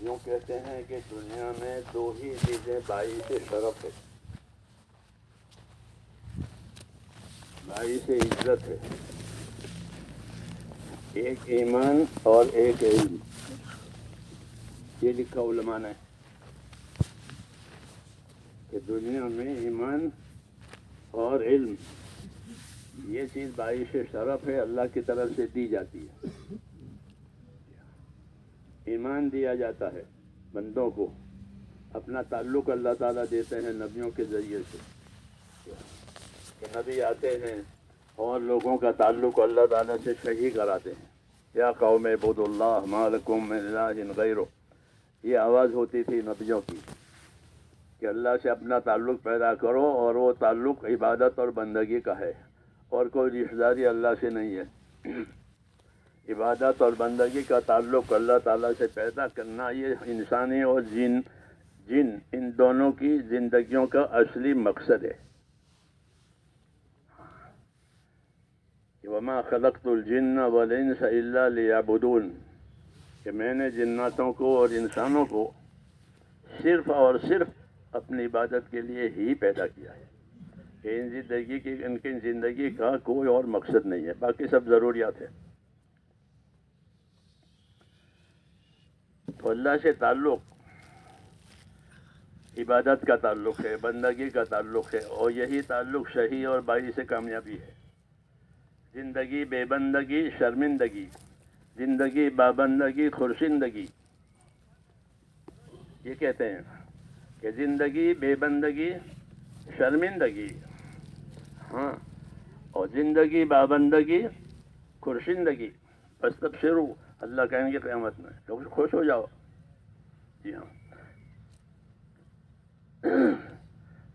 یوں کہتے ہیں کہ دنیا میں دو ہی چیزیں باعث شرف ہے، باعث عزت ہے، ایک ایمان اور ایک علم۔ یہ لکھا علماء نے کہ دنیا میں ایمان اور علم یہ چیز باعث شرف ہے، اللہ کی طرف سے دی جاتی ہے۔ ایمان دیا جاتا ہے بندوں کو، اپنا تعلق اللہ تعالیٰ دیتے ہیں نبیوں کے ذریعے سے، کہ نبی آتے ہیں اور لوگوں کا تعلق اللہ تعالیٰ سے صحیح کراتے ہیں۔ یا قوم اعبدوا اللہ ما لکم من الہ غیرہ، یہ آواز ہوتی تھی نبیوں کی کہ اللہ سے اپنا تعلق پیدا کرو، اور وہ تعلق عبادت اور بندگی کا ہے، اور کوئی رشتہ داری اللہ سے نہیں ہے۔ عبادت اور بندگی کا تعلق اللہ تعالیٰ سے پیدا کرنا، یہ انسانی اور جن ان دونوں کی زندگیوں کا اصلی مقصد ہے۔ وما خلقت الجن والانس الا لیعبدون، کہ میں نے جناتوں کو اور انسانوں کو صرف اور صرف اپنی عبادت کے لیے ہی پیدا کیا ہے، کہ ان کی زندگی کا کوئی اور مقصد نہیں ہے، باقی سب ضروریات ہیں۔ تو اللہ سے تعلق عبادت کا تعلق ہے، بندگی کا تعلق ہے، اور یہی تعلق صحیح اور باعث کامیابی ہے۔ زندگی بے بندگی شرمندگی، زندگی بابندگی خورشندگی، یہ کہتے ہیں کہ زندگی بے بندگی شرمندگی، ہاں، اور زندگی بابندگی خورشندگی۔ بس تب شروع اللہ کہیں گے قیامت میں تو خوش ہو جاؤ۔ جی ہاں،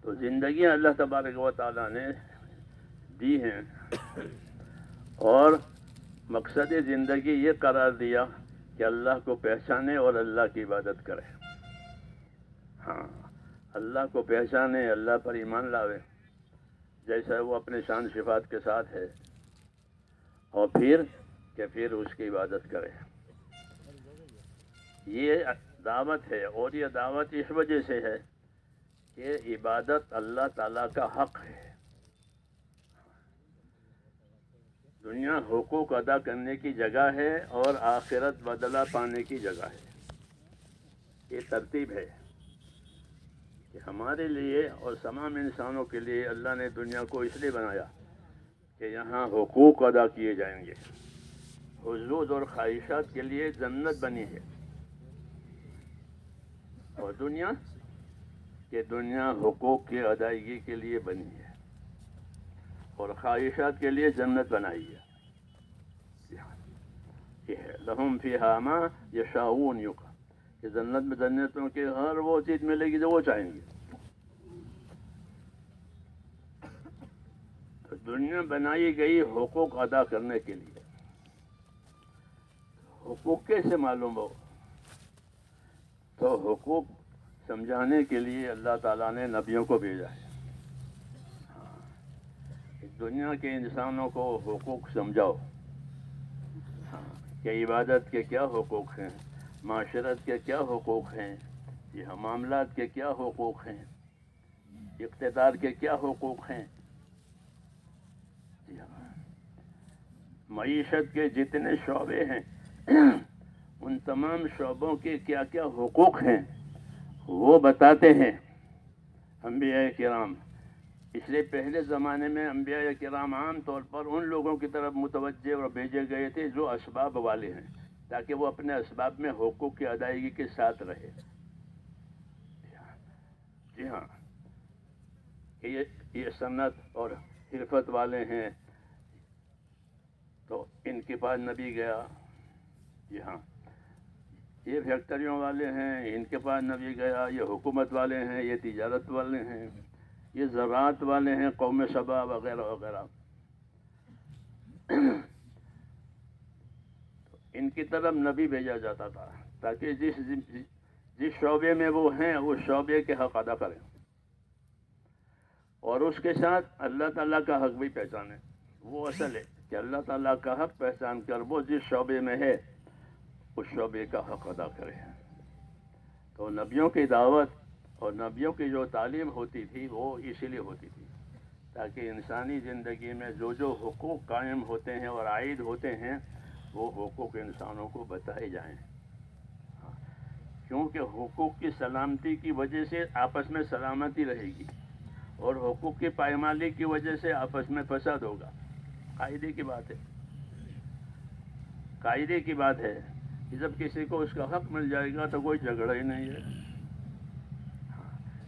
تو زندگیاں اللہ تبارک و تعالیٰ نے دی ہیں، اور مقصد زندگی یہ قرار دیا کہ اللہ کو پہچانے اور اللہ کی عبادت کرے۔ ہاں، اللہ کو پہچانے، اللہ پر ایمان لاوے جیسا وہ اپنے شان صفات کے ساتھ ہے، اور پھر اس کی عبادت کرے۔ یہ دعوت ہے، اور یہ دعوت اس وجہ سے ہے کہ عبادت اللہ تعالیٰ کا حق ہے۔ دنیا حقوق ادا کرنے کی جگہ ہے، اور آخرت بدلہ پانے کی جگہ ہے۔ یہ ترتیب ہے کہ ہمارے لیے اور تمام انسانوں کے لیے اللہ نے دنیا کو اس لیے بنایا کہ یہاں حقوق ادا کیے جائیں گے۔ حدود اور خواہشات کے لیے جنت بنی ہے، اور دنیا حقوق کی ادائیگی کے لیے بنی ہے، اور خواہشات کے لیے جنت بنائی ہے۔ یہ ہے لہم فیہا ما یشاؤون، کہ جنت میں جنتوں کے ہر وہ چیز ملے گی جو وہ چاہیں گے۔ تو دنیا بنائی گئی حقوق ادا کرنے کے لیے۔ حقوق کیسے معلوم ہو؟ تو حقوق سمجھانے کے لیے اللہ تعالیٰ نے نبیوں کو بھیجا ہے۔ دنیا کے انسانوں کو حقوق سمجھاؤ، کہ عبادت کے کیا حقوق ہیں، معاشرت کے کیا حقوق ہیں، یہ معاملات کے کیا حقوق ہیں، اقتدار کے کیا حقوق ہیں، معیشت کے جتنے شعبے ہیں ان تمام شعبوں کے کیا کیا حقوق ہیں وہ بتاتے ہیں انبیاء کرام۔ اس لیے پہلے زمانے میں انبیاء کرام عام طور پر ان لوگوں کی طرف متوجہ اور بھیجے گئے تھے جو اسباب والے ہیں، تاکہ وہ اپنے اسباب میں حقوق کی ادائیگی کے ساتھ رہے۔ جی ہاں، کہ یہ صنعت اور حرفت والے ہیں تو ان کے پاس نبی گیا۔ جی ہاں، یہ فیکٹریوں والے ہیں، ان کے پاس نبی گیا۔ یہ حکومت والے ہیں، یہ تجارت والے ہیں، یہ زراعت والے ہیں، قوم سبا وغیرہ وغیرہ۔ ان کی طرف نبی بھیجا جاتا تھا تاکہ جس شعبے میں وہ ہیں اس شعبے کے حق ادا کریں، اور اس کے ساتھ اللہ تعالیٰ کا حق بھی پہچانیں۔ وہ اصل ہے کہ اللہ تعالیٰ کا حق پہچان کر وہ جس شعبے میں ہے اس شعبے کا حق ادا کرے۔ تو نبیوں کی دعوت اور نبیوں کی جو تعلیم ہوتی تھی وہ اسی لیے ہوتی تھی تاکہ انسانی زندگی میں جو حقوق قائم ہوتے ہیں اور عائد ہوتے ہیں وہ حقوق انسانوں کو بتائے جائیں، کیونکہ حقوق کی سلامتی کی وجہ سے آپس میں سلامتی رہے گی اور حقوق کی پائمالی کی وجہ سے آپس میں فساد ہوگا۔ قاعدے کی بات ہے، قاعدے کی بات ہے کہ جب کسی کو اس کا حق مل جائے گا تو کوئی جھگڑا ہی نہیں ہے،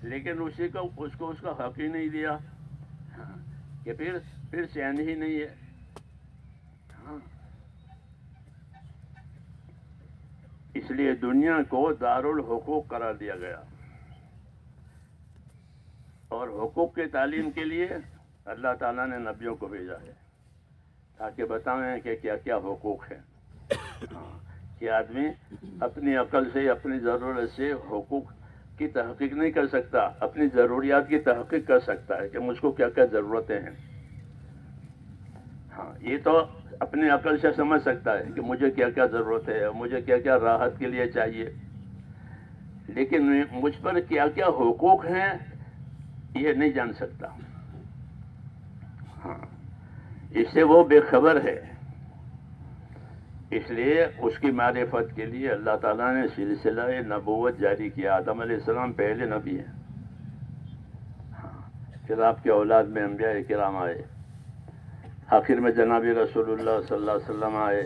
لیکن اس کو اس کا حق ہی نہیں دیا کہ پھر چین ہی نہیں ہے۔ اس لیے دنیا کو دارالحقوق قرار دیا گیا، اور حقوق کی تعلیم کے لیے اللہ تعالیٰ نے نبیوں کو بھیجا ہے تاکہ بتائیں کہ کیا کیا حقوق ہیں، کہ آدمی اپنی عقل سے اپنی ضرورت سے حقوق کی تحقیق نہیں کر سکتا، اپنی ضروریات کی تحقیق کر سکتا ہے کہ مجھ کو کیا کیا ضرورتیں ہیں۔ یہ تو اپنی عقل سے سمجھ سکتا ہے کہ مجھے کیا کیا ضرورت ہے، مجھے کیا کیا راحت کے لیے چاہیے، لیکن مجھ پر کیا کیا حقوق ہیں یہ نہیں جان سکتا۔ اس سے وہ بے خبر ہے۔ اس لیے اس کی معرفت کے لیے اللہ تعالیٰ نے سلسلہ نبوت جاری کیا۔ آدم علیہ السلام پہلے نبی ہیں، پھر آپ کے اولاد میں انبیاء کرام آئے، آخر میں جناب رسول اللہ صلی اللہ علیہ وسلم آئے۔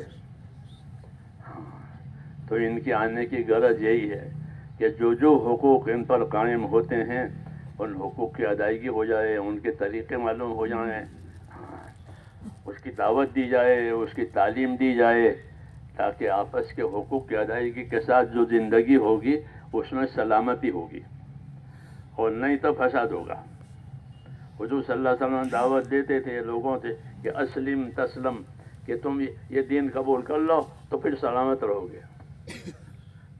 تو ان کے آنے کی غرض یہی ہے کہ جو حقوق ان پر قائم ہوتے ہیں ان حقوق کی ادائیگی ہو جائے، ان کے طریقے معلوم ہو جائیں، اس کی دعوت دی جائے، اس کی تعلیم دی جائے، تاکہ آپس کے حقوق کی ادائیگی کے ساتھ جو زندگی ہوگی اس میں سلامتی ہوگی، اور نہیں تو فساد ہوگا۔ حضور صلی اللہ علیہ وسلم دعوت دیتے تھے لوگوں سے کہ اسلم تسلم، کہ تم یہ دین قبول کر لو تو پھر سلامت رہو گے۔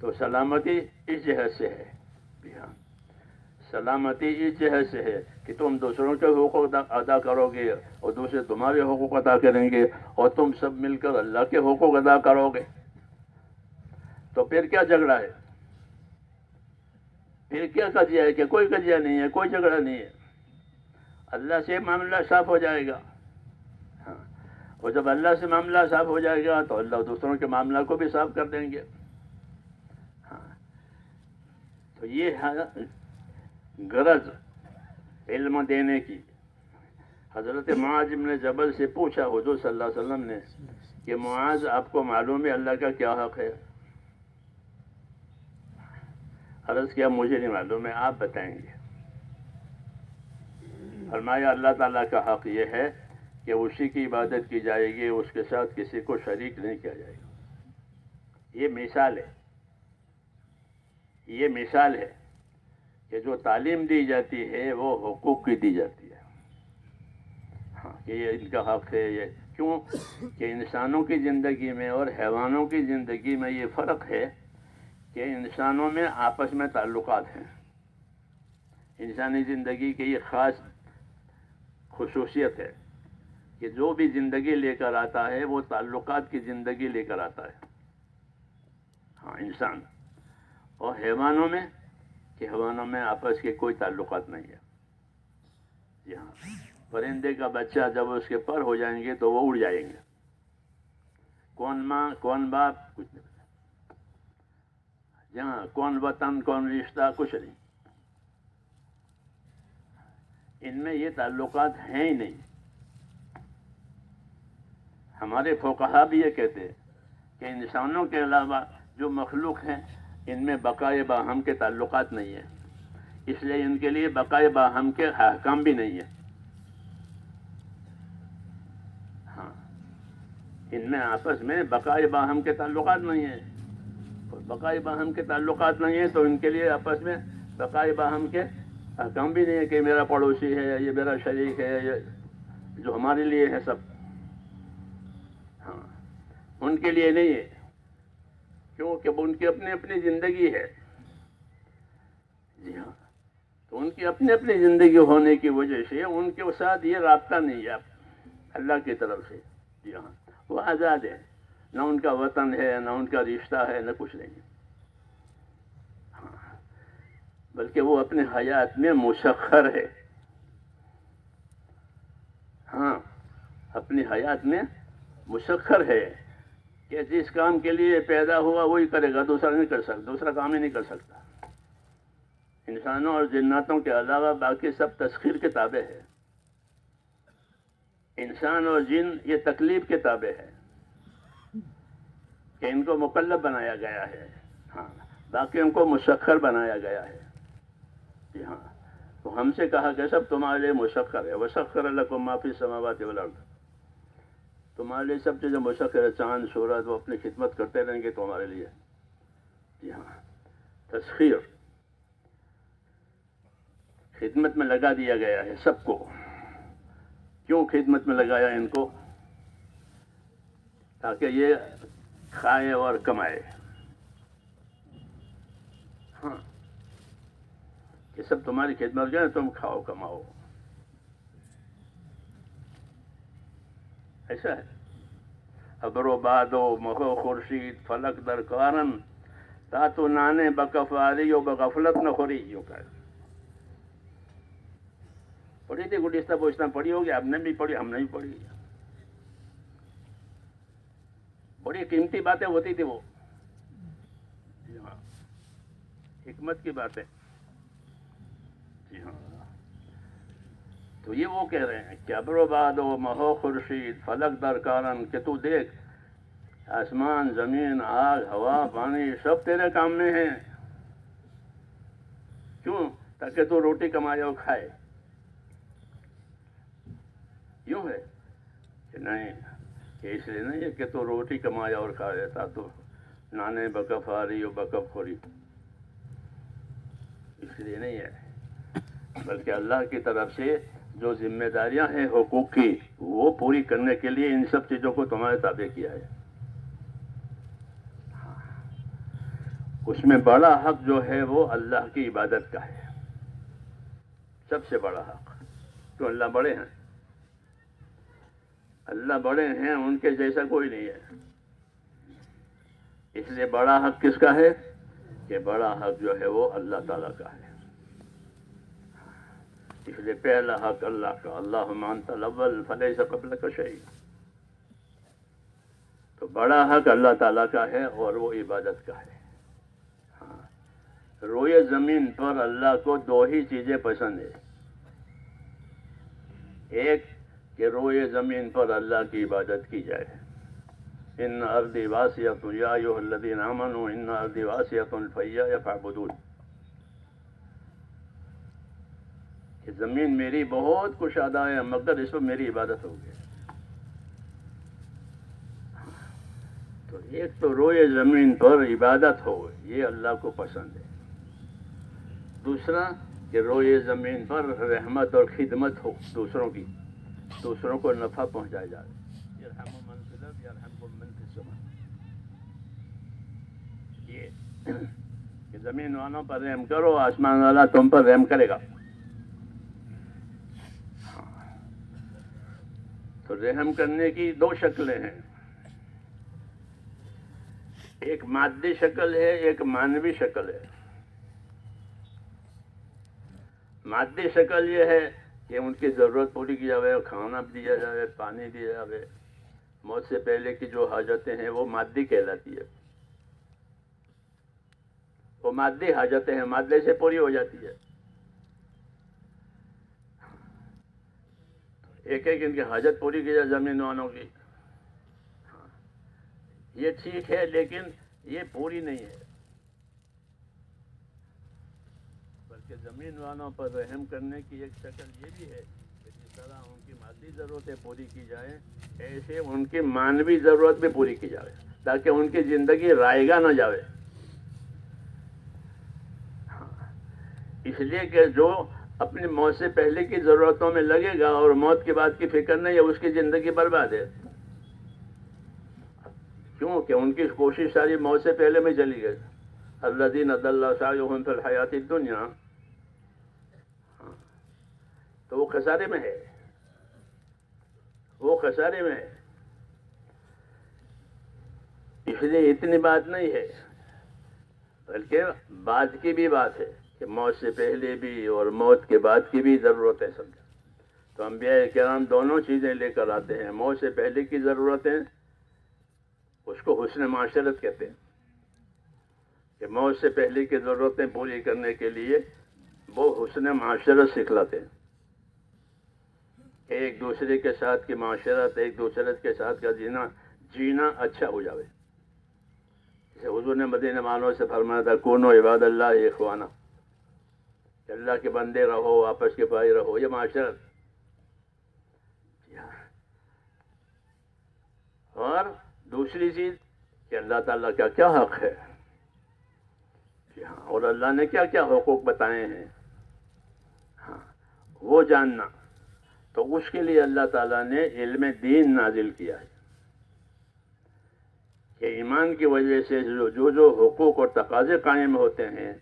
تو سلامتی اس جہت سے ہے، سلامتی اس جہت سے ہے کہ تم دوسروں کے حقوق ادا کرو گے اور دوسرے تمہارے حقوق ادا کریں گے، اور تم سب مل کر اللہ کے حقوق ادا کرو گے، تو پھر کیا جھگڑا ہے؟ پھر کیا قضیہ ہے؟ کہ کوئی قضیہ نہیں ہے، کوئی جھگڑا نہیں ہے، اللہ سے معاملہ صاف ہو جائے گا۔ اور جب اللہ سے معاملہ صاف ہو جائے گا تو اللہ دوسروں کے معاملہ کو بھی صاف کر دیں گے۔ تو یہ ہے غرض علم دینے کی۔ حضرت معاذ بن جبل سے پوچھا حضور صلی اللہ علیہ وسلم نے کہ معاذ آپ کو معلوم ہے اللہ کا کیا حق ہے؟ عرض کیا مجھے نہیں معلوم ہے، آپ بتائیں گے۔ فرمایا اللہ تعالیٰ کا حق یہ ہے کہ اسی کی عبادت کی جائے گی، اس کے ساتھ کسی کو شریک نہیں کیا جائے گا۔ یہ مثال ہے، یہ مثال ہے کہ جو تعلیم دی جاتی ہے وہ حقوق کی دی جاتی ہے، کہ یہ ان کا حق ہے۔ یہ کیوں کہ انسانوں کی زندگی میں اور حیوانوں کی زندگی میں یہ فرق ہے کہ انسانوں میں آپس میں تعلقات ہیں۔ انسانی زندگی کی یہ خاص خصوصیت ہے کہ جو بھی زندگی لے کر آتا ہے وہ تعلقات کی زندگی لے کر آتا ہے، انسان۔ اور حیوانوں میں کہ حیوانوں میں آپس کے کوئی تعلقات نہیں ہے۔ جی ہاں، پرندے کا بچہ جب اس کے پر ہو جائیں گے تو وہ اڑ جائیں گے، کون ماں کون باپ کچھ نہیں، جہاں کون وطن کون رشتہ کچھ نہیں، ان میں یہ تعلقات ہیں ہی نہیں۔ ہمارے فقہا بھی یہ کہتے ہیں کہ انسانوں کے علاوہ جو مخلوق ہیں ان میں بقائے باہم کے تعلقات نہیں ہیں، اس لیے ان کے لیے بقائے باہم کے احکام بھی نہیں ہیں۔ ان میں آپس میں بقائے باہم کے تعلقات نہیں ہیں، اور بقائے باہم کے تعلقات نہیں ہیں تو ان کے لیے آپس میں بقائے باہم کے احکام بھی نہیں ہے کہ میرا پڑوسی ہے، یہ میرا شریک ہے، یہ جو ہمارے لیے ہے سب، ان کے لیے نہیں ہے، کیونکہ ان کی اپنی اپنی زندگی ہے۔ جی ہاں، تو ان کی اپنی اپنی زندگی ہونے کی وجہ سے ان کے ساتھ یہ رابطہ نہیں ہے اللہ کی طرف سے۔ جی ہاں، وہ آزاد ہے، نہ ان کا وطن ہے، نہ ان کا رشتہ ہے، نہ کچھ نہیں ہے۔ بلکہ وہ اپنے حیات میں مسخر ہے. ہاں، اپنی حیات میں مسخر ہے کہ جس کام کے لیے پیدا ہوا وہی کرے گا، دوسرا نہیں کر سکتا، دوسرا کام ہی نہیں کر سکتا. انسانوں اور جناتوں کے علاوہ باقی سب تسخیر کے تابع ہے. انسان اور جن یہ تکلیف کے تابع ہے کہ ان کو مکلف بنایا گیا ہے. ہاں، باقی ان کو مسخر بنایا گیا ہے. جی ہاں، تو ہم سے کہا کہ سب تمہارے لیے مسخر ہے. وسخر لکم ما فی السماوات والارض، تمہارے لیے سب چیزیں مسخر ہے. چاند سورج وہ اپنی خدمت کرتے رہیں گے تمہارے لیے. جی ہاں، تسخیر، خدمت میں لگا دیا گیا ہے سب کو. کیوں خدمت میں لگایا ان کو؟ تاکہ یہ کھائے اور کمائے. ہاں، یہ سب تمہاری خدمت جو ہے، تم کھاؤ کماؤ. ایسا ہے. ابر و باد و مغو خورشید فلک در کارن تا تو نانے بکفاری و بغفلت نہ خوری. یوں کہ پڑھی تھی گڈستہ پوچھنا پڑھی ہوگی، آپ نے بھی پڑھی، ہم نے بھی پڑھی. بڑی قیمتی باتیں ہوتی تھی وہ. جی ہاں، حکمت کی باتیں. جی ہاں، تو یہ وہ کہہ رہے ہیں کہ ابر و باد و مہو خورشید فلک در کارن، کہ تو دیکھ آسمان، زمین، آگ، ہوا، پانی سب تیرے کام میں ہیں. کیوں؟ تاکہ تو روٹی کمائے اور کھائے. یوں ہے کہ نہیں، کہ اس لیے نہیں ہے کہ تو روٹی کمایا اور کھا لیتا تو نانے بکف آ رہی ہو بکف خوری. اس لیے نہیں ہے، بلکہ اللہ کی طرف سے جو ذمہ داریاں ہیں حقوق کی، وہ پوری کرنے کے لیے ان سب چیزوں کو تمہارے تابع کیا ہے. اس میں بڑا حق جو ہے وہ اللہ کی عبادت کا ہے، سب سے بڑا حق. تو اللہ بڑے ہیں، اللہ بڑے ہیں، ان کے جیسا کوئی نہیں ہے. اس لیے بڑا حق کس کا ہے؟ کہ بڑا حق جو ہے وہ اللہ تعالیٰ کا ہے. اس لیے پہلا حق اللہ کا، اللہم انت الاول فلیس قبلک شیء. تو بڑا حق اللہ تعالیٰ کا ہے اور وہ عبادت کا ہے. ہاں، روئے زمین پر اللہ کو دو ہی چیزیں پسند ہے. ایک کہ روئے زمین پر اللہ کی عبادت کی جائے. ان ارضی واسعۃ یا ایھا الذین آمنوا ان ارضی واسعۃ فایایا فاعبدون، کہ زمین میری بہت کشادہ ہے مگر اس پر میری عبادت ہوگی. تو ایک تو روئے زمین پر عبادت ہو، یہ اللہ کو پسند ہے. دوسرا کہ روئے زمین پر رحمت اور خدمت ہو دوسروں کی، دوسروں کو نفع پہنچایا جائے. یرحم من فی الارض یرحمکم من فی السماء. یہ کہ زمین والوں پر رحم کرو، آسمان والا تم پر رحم کرے گا. تو رحم کرنے کی دو شکلیں ہیں، ایک مادی شکل ہے، ایک معنوی شکل ہے. مادی شکل یہ ہے کہ ان کی ضرورت پوری کی جائے، کھانا دیا جائے، پانی دیا جائے. موت سے پہلے کی جو حاجتیں ہیں وہ مادی کہلاتی ہے. وہ مادی حاجتیں ہیں، مادے سے پوری ہو جاتی ہے. ایک ایک ان کی حاجت پوری کی جائے زمین والوں کی، یہ ٹھیک ہے، لیکن یہ پوری نہیں ہے. بلکہ زمین والوں پر رحم کرنے کی ایک شکل یہ بھی ہے کہ جس طرح ان کی مادی ضرورتیں پوری کی جائیں، ایسے ان کی معنوی ضرورت بھی پوری کی جائے، تاکہ ان کی زندگی رائگاں نہ جائے. اس لیے کہ جو اپنی موت سے پہلے کی ضرورتوں میں لگے گا اور موت کے بعد کی فکر نہیں ہے، اس کی زندگی برباد ہے. کیوں کہ ان کی کوشش ساری موت سے پہلے میں چلی گئی. الذین ضل سعیہم فی الحیاۃ الدنیا، تو وہ خسارے میں ہے، وہ خسارے میں ہے. اس لیے اتنی بات نہیں ہے، بلکہ بعد کی بھی بات ہے کہ موت سے پہلے بھی اور موت کے بعد کی بھی ضرورت ہے سمجھا. تو انبیاء کرام دونوں چیزیں لے کر آتے ہیں. موت سے پہلے کی ضرورتیں اس کو حسن معاشرت کہتے ہیں کہ موت سے پہلے کی ضرورتیں پوری کرنے کے لیے وہ حسن معاشرت سکھلاتے ہیں کہ ایک دوسرے کے ساتھ کی معاشرت، ایک دوسرے کے ساتھ کا جینا اچھا ہو جاوے. جیسے حضور نے مدینہ والوں سے فرمایا تھا کونو عباد اللہ اخوانا، کہ اللہ کے بندے رہو، آپس کے بھائی رہو، یہ معاشرت. اور دوسری چیز کہ اللہ تعالیٰ کا کیا حق ہے اور اللہ نے کیا کیا حقوق بتائے ہیں وہ جاننا. تو اس کے لیے اللہ تعالیٰ نے علم دین نازل کیا ہے کہ ایمان کی وجہ سے جو حقوق اور تقاضے قائم ہوتے ہیں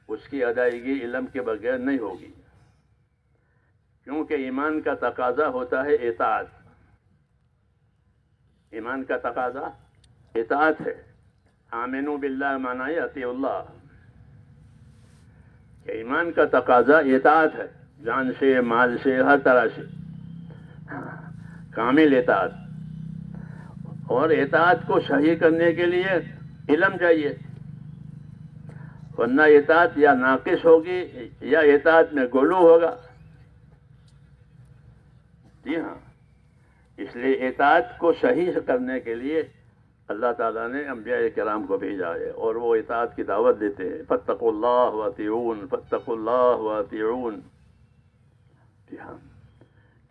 اس کی ادائیگی علم کے بغیر نہیں ہوگی، کیونکہ ایمان کا تقاضا ہوتا ہے اطاعت. ایمان کا تقاضا اطاعت ہے. آمنو باللہ معنی اطیعوا اللہ، کہ ایمان کا تقاضا اطاعت ہے، جان سے، مال سے، ہر طرح سے کامل اطاعت. اور اطاعت کو صحیح کرنے کے لیے علم چاہیے، ورنہ اطاعت یا ناقص ہوگی یا اطاعت میں غلو ہوگا. جی ہاں، اس لیے اطاعت کو صحیح کرنے کے لیے اللہ تعالیٰ نے انبیاء کرام کو بھیجا ہے اور وہ اطاعت کی دعوت دیتے ہیں. فاتقوا اللہ واطیعون، فاتقوا اللہ واطیعون. جی ہاں،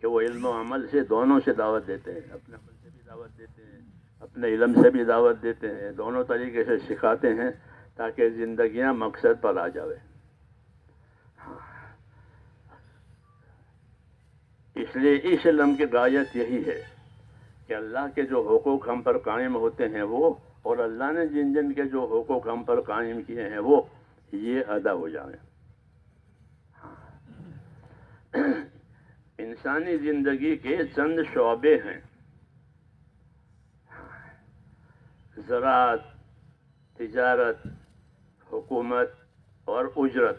کہ وہ علم و عمل سے دونوں سے دعوت دیتے ہیں، اپنے عمل سے بھی دعوت دیتے ہیں، اپنے علم سے بھی دعوت دیتے ہیں، دونوں طریقے سے سکھاتے ہیں تاکہ زندگیاں مقصد پر آ جاوے. اس لیے اس علم کی غایت یہی ہے کہ اللہ کے جو حقوق ہم پر قائم ہوتے ہیں وہ، اور اللہ نے جن جن کے جو حقوق ہم پر قائم کیے ہیں وہ یہ ادا ہو جائیں. انسانی زندگی کے چند شعبے ہیں: زراعت، تجارت، حکومت اور اجرت.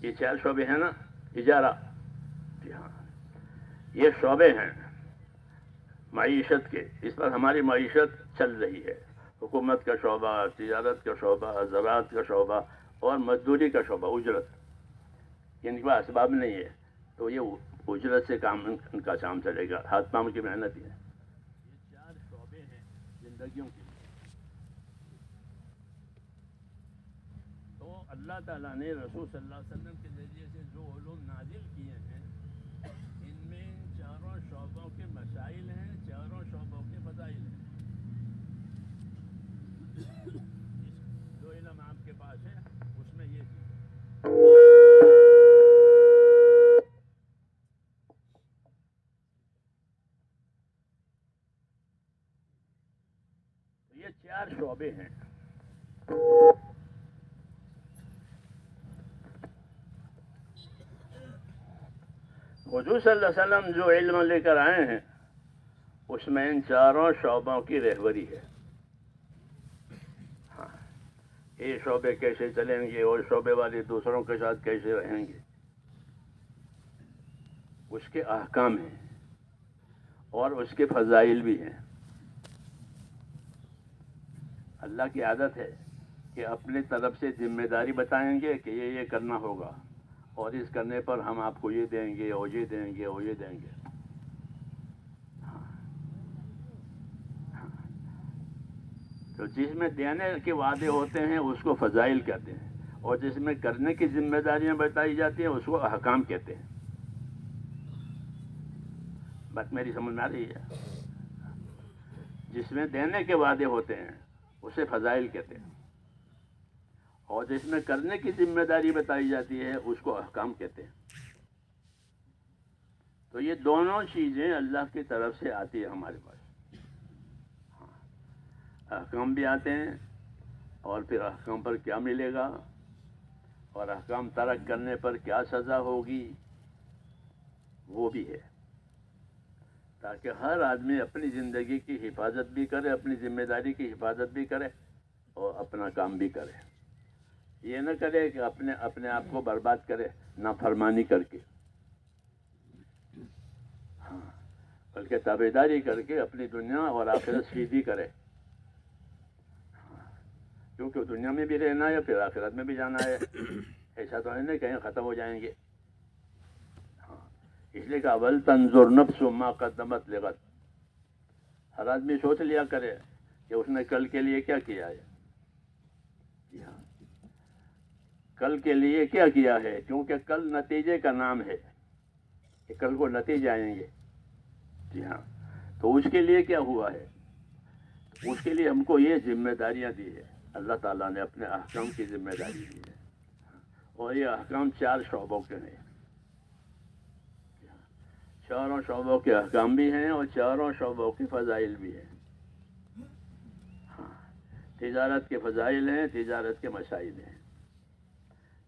یہ 4 شعبے ہیں نا. اجارہ، جی ہاں، یہ شعبے ہیں معیشت کے، اس پر ہماری معیشت چل رہی ہے. حکومت کا شعبہ، تجارت کا شعبہ، زراعت کا شعبہ اور مزدوری کا شعبہ، اجرت. ان کے پاس اسباب نہیں ہے تو یہ اجرت سے کام ان کا کام چلے گا، ہاتھ پاؤں کی محنت ہے. یہ 4 شعبے ہیں زندگیوں کے. تو اللہ تعالیٰ نے رسول صلی اللہ علیہ وسلم کے ذریعے سے جو علوم نازل کیے ہیں ان میں 4 شعبوں کے مسائل ہیں، 4 شعبوں کے فضائل ہیں. جو علم آپ کے پاس ہے اس میں یہ چیز ہے. یہ 4 شعبے ہیں. حضور صلی اللہ علیہ وسلم جو علم لے کر آئے ہیں اس میں ان 4 شعبوں کی رہبری ہے. ہاں، یہ شعبے کیسے چلیں گے اور شعبے والے دوسروں کے ساتھ کیسے رہیں گے، اس کے احکام ہیں اور اس کے فضائل بھی ہیں. اللہ کی عادت ہے کہ اپنے طرف سے ذمہ داری بتائیں گے کہ یہ کرنا ہوگا اور اس کرنے پر ہم آپ کو یہ دیں گے اور یہ دیں گے اور یہ دیں گے. تو جس میں دینے کے وعدے ہوتے ہیں اس کو فضائل کہتے ہیں، اور جس میں کرنے کی ذمہ داریاں بتائی جاتی ہیں اس کو احکام کہتے ہیں. بات میری سمجھ میں آ رہی ہے؟ جس میں دینے کے وعدے ہوتے ہیں اسے فضائل کہتے ہیں، اور جس میں کرنے کی ذمہ داری بتائی جاتی ہے اس کو احکام کہتے ہیں. تو یہ دونوں چیزیں اللہ کی طرف سے آتی ہے ہمارے پاس. احکام بھی آتے ہیں اور پھر احکام پر کیا ملے گا اور احکام ترک کرنے پر کیا سزا ہوگی وہ بھی ہے، تاکہ ہر آدمی اپنی زندگی کی حفاظت بھی کرے، اپنی ذمہ داری کی حفاظت بھی کرے اور اپنا کام بھی کرے. یہ نہ کرے کہ اپنے آپ کو برباد کرے نافرمانی کر کے، ہاں، بلکہ تابعداری کر کے اپنی دنیا اور آخرت سیدھی کرے، کیونکہ دنیا میں بھی رہنا ہے پھر آخرت میں بھی جانا ہے، ایسا تو نہیں کہیں ختم ہو جائیں گے۔ اس لیے کہ اول تنظر نفس ما قدمت لغد، ہر آدمی سوچ لیا کرے کہ اس نے کل کے لیے کیا کیا ہے، جی ہاں، کل کے لیے کیا کیا ہے، کیونکہ کل نتیجے کا نام ہے کہ کل کو نتیجے آئیں گے، جی ہاں، تو اس کے لیے کیا ہوا ہے، اس کے لیے ہم کو یہ ذمہ داریاں دی ہے، اللہ تعالیٰ نے اپنے احکام کی ذمہ داری دی ہے، اور یہ احکام 4 شعبوں کے ہیں، چاروں شعبوں کے احکام بھی ہیں اور چاروں شعبوں کے فضائل بھی ہیں، ہاں، تجارت کے فضائل ہیں، تجارت کے مسائل ہیں،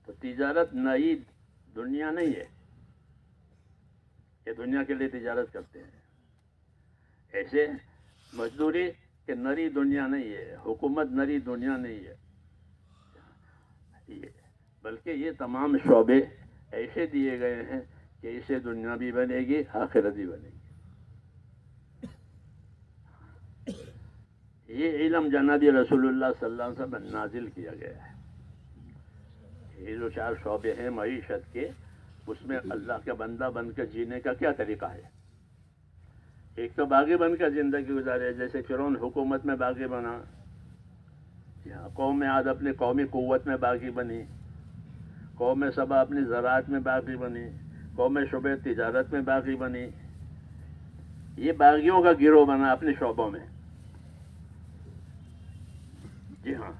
تو تجارت نئی دنیا نہیں ہے کہ دنیا کے لیے تجارت کرتے ہیں، ایسے مزدوری کہ نری دنیا نہیں ہے، حکومت نری دنیا نہیں ہے، بلکہ یہ تمام شعبے ایسے دیے گئے ہیں کہ اسے دنیا بھی بنے گی، آخرت بھی بنے گی۔ یہ علم جناب رسول اللہ صلی اللہ علیہ وسلم نازل کیا گیا ہے، یہ جو 4 شعبے ہیں معیشت کے، اس میں اللہ کا بندہ بن کر جینے کا کیا طریقہ ہے۔ ایک تو باغی بن کر زندگی گزارے، جیسے فرعون حکومت میں باغی بنا، قوم عاد اپنی قومی قوت میں باغی بنی، قوم سبا اپنی زراعت میں باغی بنی، قوم شعبہ تجارت میں باغی بنی، یہ باغیوں کا گروہ بنا اپنے شعبوں میں، جی ہاں،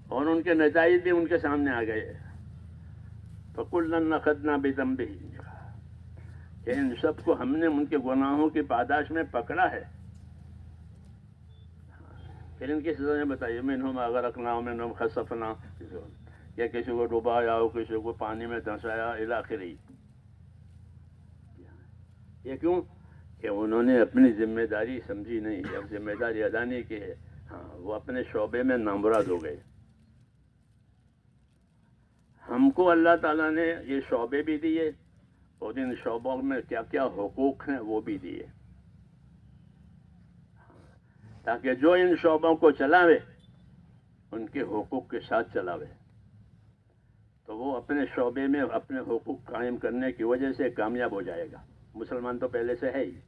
اور ان کے نتائج بھی ان کے سامنے آ گئے، فَكُلًّا أَخَذْنَا بِذَنبِهِ، کہ ان سب کو ہم نے ان کے گناہوں کی پاداش میں پکڑا ہے، پھر ان کی سزا بتائیے، منہم اغرقنا ومنہم خسفنا، یا کسی کو ڈبایا ہو، کسی کو پانی میں دھنسایا، الی آخرہ۔ یہ کیوں کہ انہوں نے اپنی ذمہ داری سمجھی نہیں ہے، اب ذمہ داری ادا نہیں کی ہے، ہاں، وہ اپنے شعبے میں نامراد ہو گئے۔ ہم کو اللہ تعالیٰ نے یہ شعبے بھی دیے اور ان شعبوں میں کیا کیا حقوق ہیں وہ بھی دیے، تاکہ جو ان شعبوں کو چلاوے ان کے حقوق کے ساتھ چلاوے، تو وہ اپنے شعبے میں اپنے حقوق قائم کرنے کی وجہ سے کامیاب ہو جائے گا۔ مسلمان تو پہلے سے ہے ہی،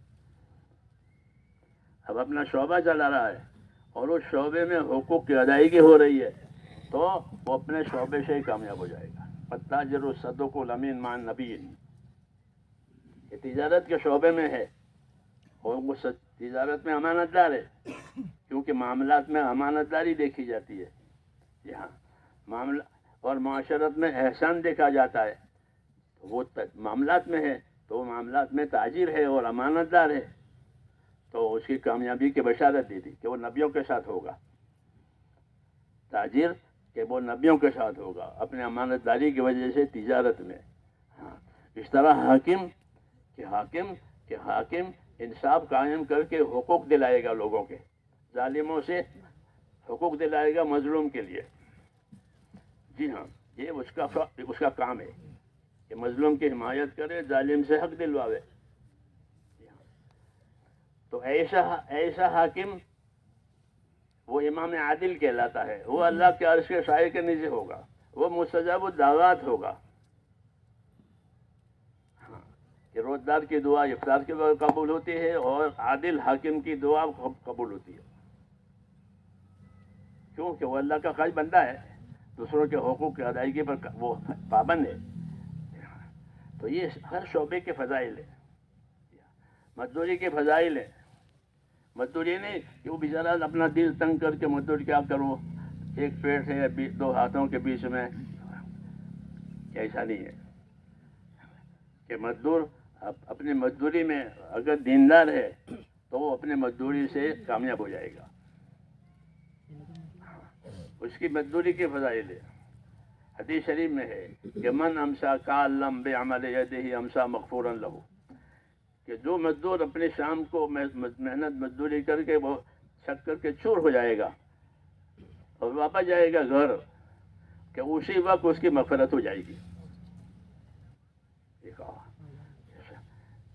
اب اپنا شعبہ چلا رہا ہے اور اس شعبے میں حقوق کی ادائیگی ہو رہی ہے تو وہ اپنے شعبے سے ہی کامیاب ہو جائے گا۔ التاجر الصدوق الامین مع النبیین، یہ تجارت کے شعبے میں ہے اور وہ تجارت میں امانت دار ہے، کیونکہ معاملات میں امانت داری دیکھی جاتی ہے، جی ہاں، معاملہ اور معاشرت میں احسان دیکھا جاتا ہے، وہ معاملات میں ہے تو وہ معاملات میں تاجر ہے اور امانت دار ہے، تو اس کی کامیابی کی بشارت دی تھی کہ وہ نبیوں کے ساتھ ہوگا، تاجر کہ وہ نبیوں کے ساتھ ہوگا اپنے امانت داری کی وجہ سے تجارت میں، ہاں، اس طرح حاکم انصاف قائم کر کے حقوق دلائے گا لوگوں کے، ظالموں سے حقوق دلائے گا مظلوم کے لیے، جی ہاں، یہ اس کا کام ہے کہ مظلوم کی حمایت کرے، ظالم سے حق دلواوے، تو ایسا حاکم وہ امام عادل کہلاتا ہے، وہ اللہ کے عرش کے سائے کے نیچے ہوگا، وہ مستجاب الدعوات ہوگا، ہاں، کہ روزدار کی دعا افطار کے وقت قبول ہوتی ہے اور عادل حاکم کی دعا قبول ہوتی ہے، کیونکہ وہ اللہ کا خاص بندہ ہے، دوسروں کے حقوق کی ادائیگی پر وہ پابند ہے، تو یہ ہر شعبے کے فضائل ہے۔ مزدوری کے فضائل ہے، مزدوری نہیں کہ وہ بیچارہ اپنا دل تنگ کر کے مزدوری کیا کروں، ایک پیڑ سے 2 ہاتھوں کے بیچ میں، ایسا نہیں ہے کہ مزدور اپنی مزدوری میں اگر دیندار ہے تو وہ اپنے مزدوری سے کامیاب ہو جائے گا، اس کی مزدوری کے فضائل ہے۔ حدیث شریف میں ہے کہ من امسا کالم بعمل یدہ امسا مغفورا لہ، کہ جو مزدور اپنے شام کو محنت مزدوری کر کے وہ چھک کر کے چور ہو جائے گا اور واپس جائے گا گھر کہ اسی وقت اس کی مغفرت ہو جائے گی.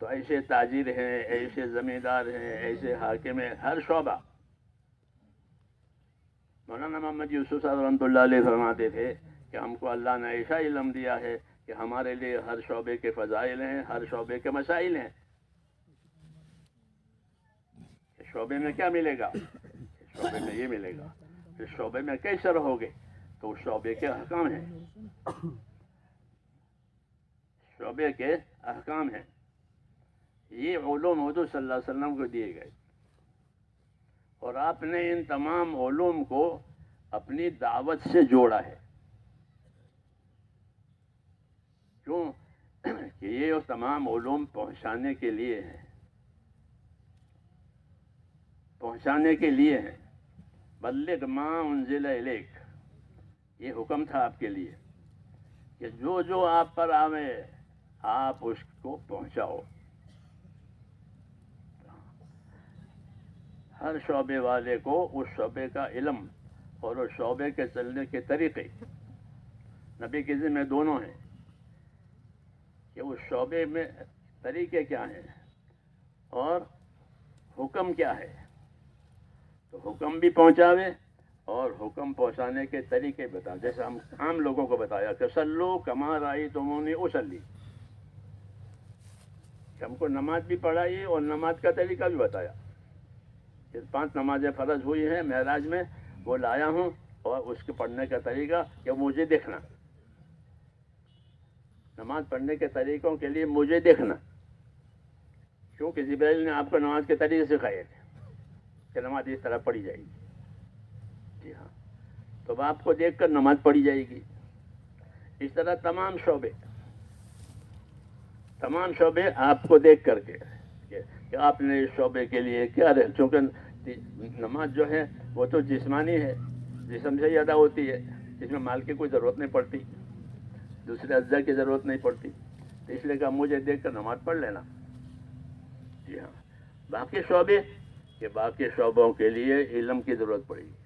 تو ایسے تاجر ہیں، ایسے زمیندار ہیں، ایسے حاکم ہیں، ہر شعبہ. مولانا محمد یوسف صاحب رحمۃ اللہ علیہ فرماتے تھے کہ ہم کو اللہ نے ایسا علم دیا ہے کہ ہمارے لیے ہر شعبے کے فضائل ہیں، ہر شعبے کے مسائل ہیں. اس شعبے میں کیا ملے گا؟ اس شعبے میں یہ ملے گا. اس شعبے میں کیسے رہو گے؟ تو اس شعبے کے احکام ہیں، شعبے کے احکام ہیں. یہ علوم حضور صلی اللہ علیہ وسلم کو دیے گئے، اور آپ نے ان تمام علوم کو اپنی دعوت سے جوڑا ہے. کیوں کہ یہ تمام علوم پہنچانے کے لیے ہیں، پہنچانے کے لیے ہیں. بلغ ما انزل الیک، یہ حکم تھا آپ کے لیے کہ جو جو آپ پر آوے آپ اس کو پہنچاؤ. ہر شعبے والے کو اس شعبے کا علم اور اس شعبے کے چلنے کے طریقے، نبی کے ذمہ دونوں ہیں کہ اس شعبے میں طریقے کیا ہیں اور حکم کیا ہے. تو حکم بھی پہنچاوے اور حکم پہنچانے کے طریقے بتا. جیسے ہم عام لوگوں کو بتایا کہ صلو کما رأیتمونی اصلی، کہ ہم کو نماز بھی پڑھائی اور نماز کا طریقہ بھی بتایا. 5 نمازیں فرض ہوئی ہیں معراج میں، وہ لایا ہوں، اور اس کے پڑھنے کا طریقہ کہ مجھے دیکھنا. نماز پڑھنے کے طریقوں کے لیے مجھے دیکھنا، کیونکہ جبرائیل نے آپ کو نماز کے طریقے سکھائے تھے کہ نماز اس طرح پڑھی جائے گی. جی ہاں، تو آپ کو دیکھ کر نماز پڑھی جائے گی. اس طرح تمام شعبے آپ کو دیکھ کر کے کہ آپ نے اس شعبے کے لیے کیا رہے. چونکہ نماز جو ہے وہ تو جسمانی ہے، جسم سے ہی ادا ہوتی ہے، اس میں مال کی کوئی ضرورت نہیں پڑتی، دوسرے اجزاء کی ضرورت نہیں پڑتی. تو اس لیے کہ مجھے دیکھ کر نماز پڑھ لینا. جی ہاں، باقی شعبے کہ باقی شعبوں کے لیے علم کی ضرورت پڑے گی.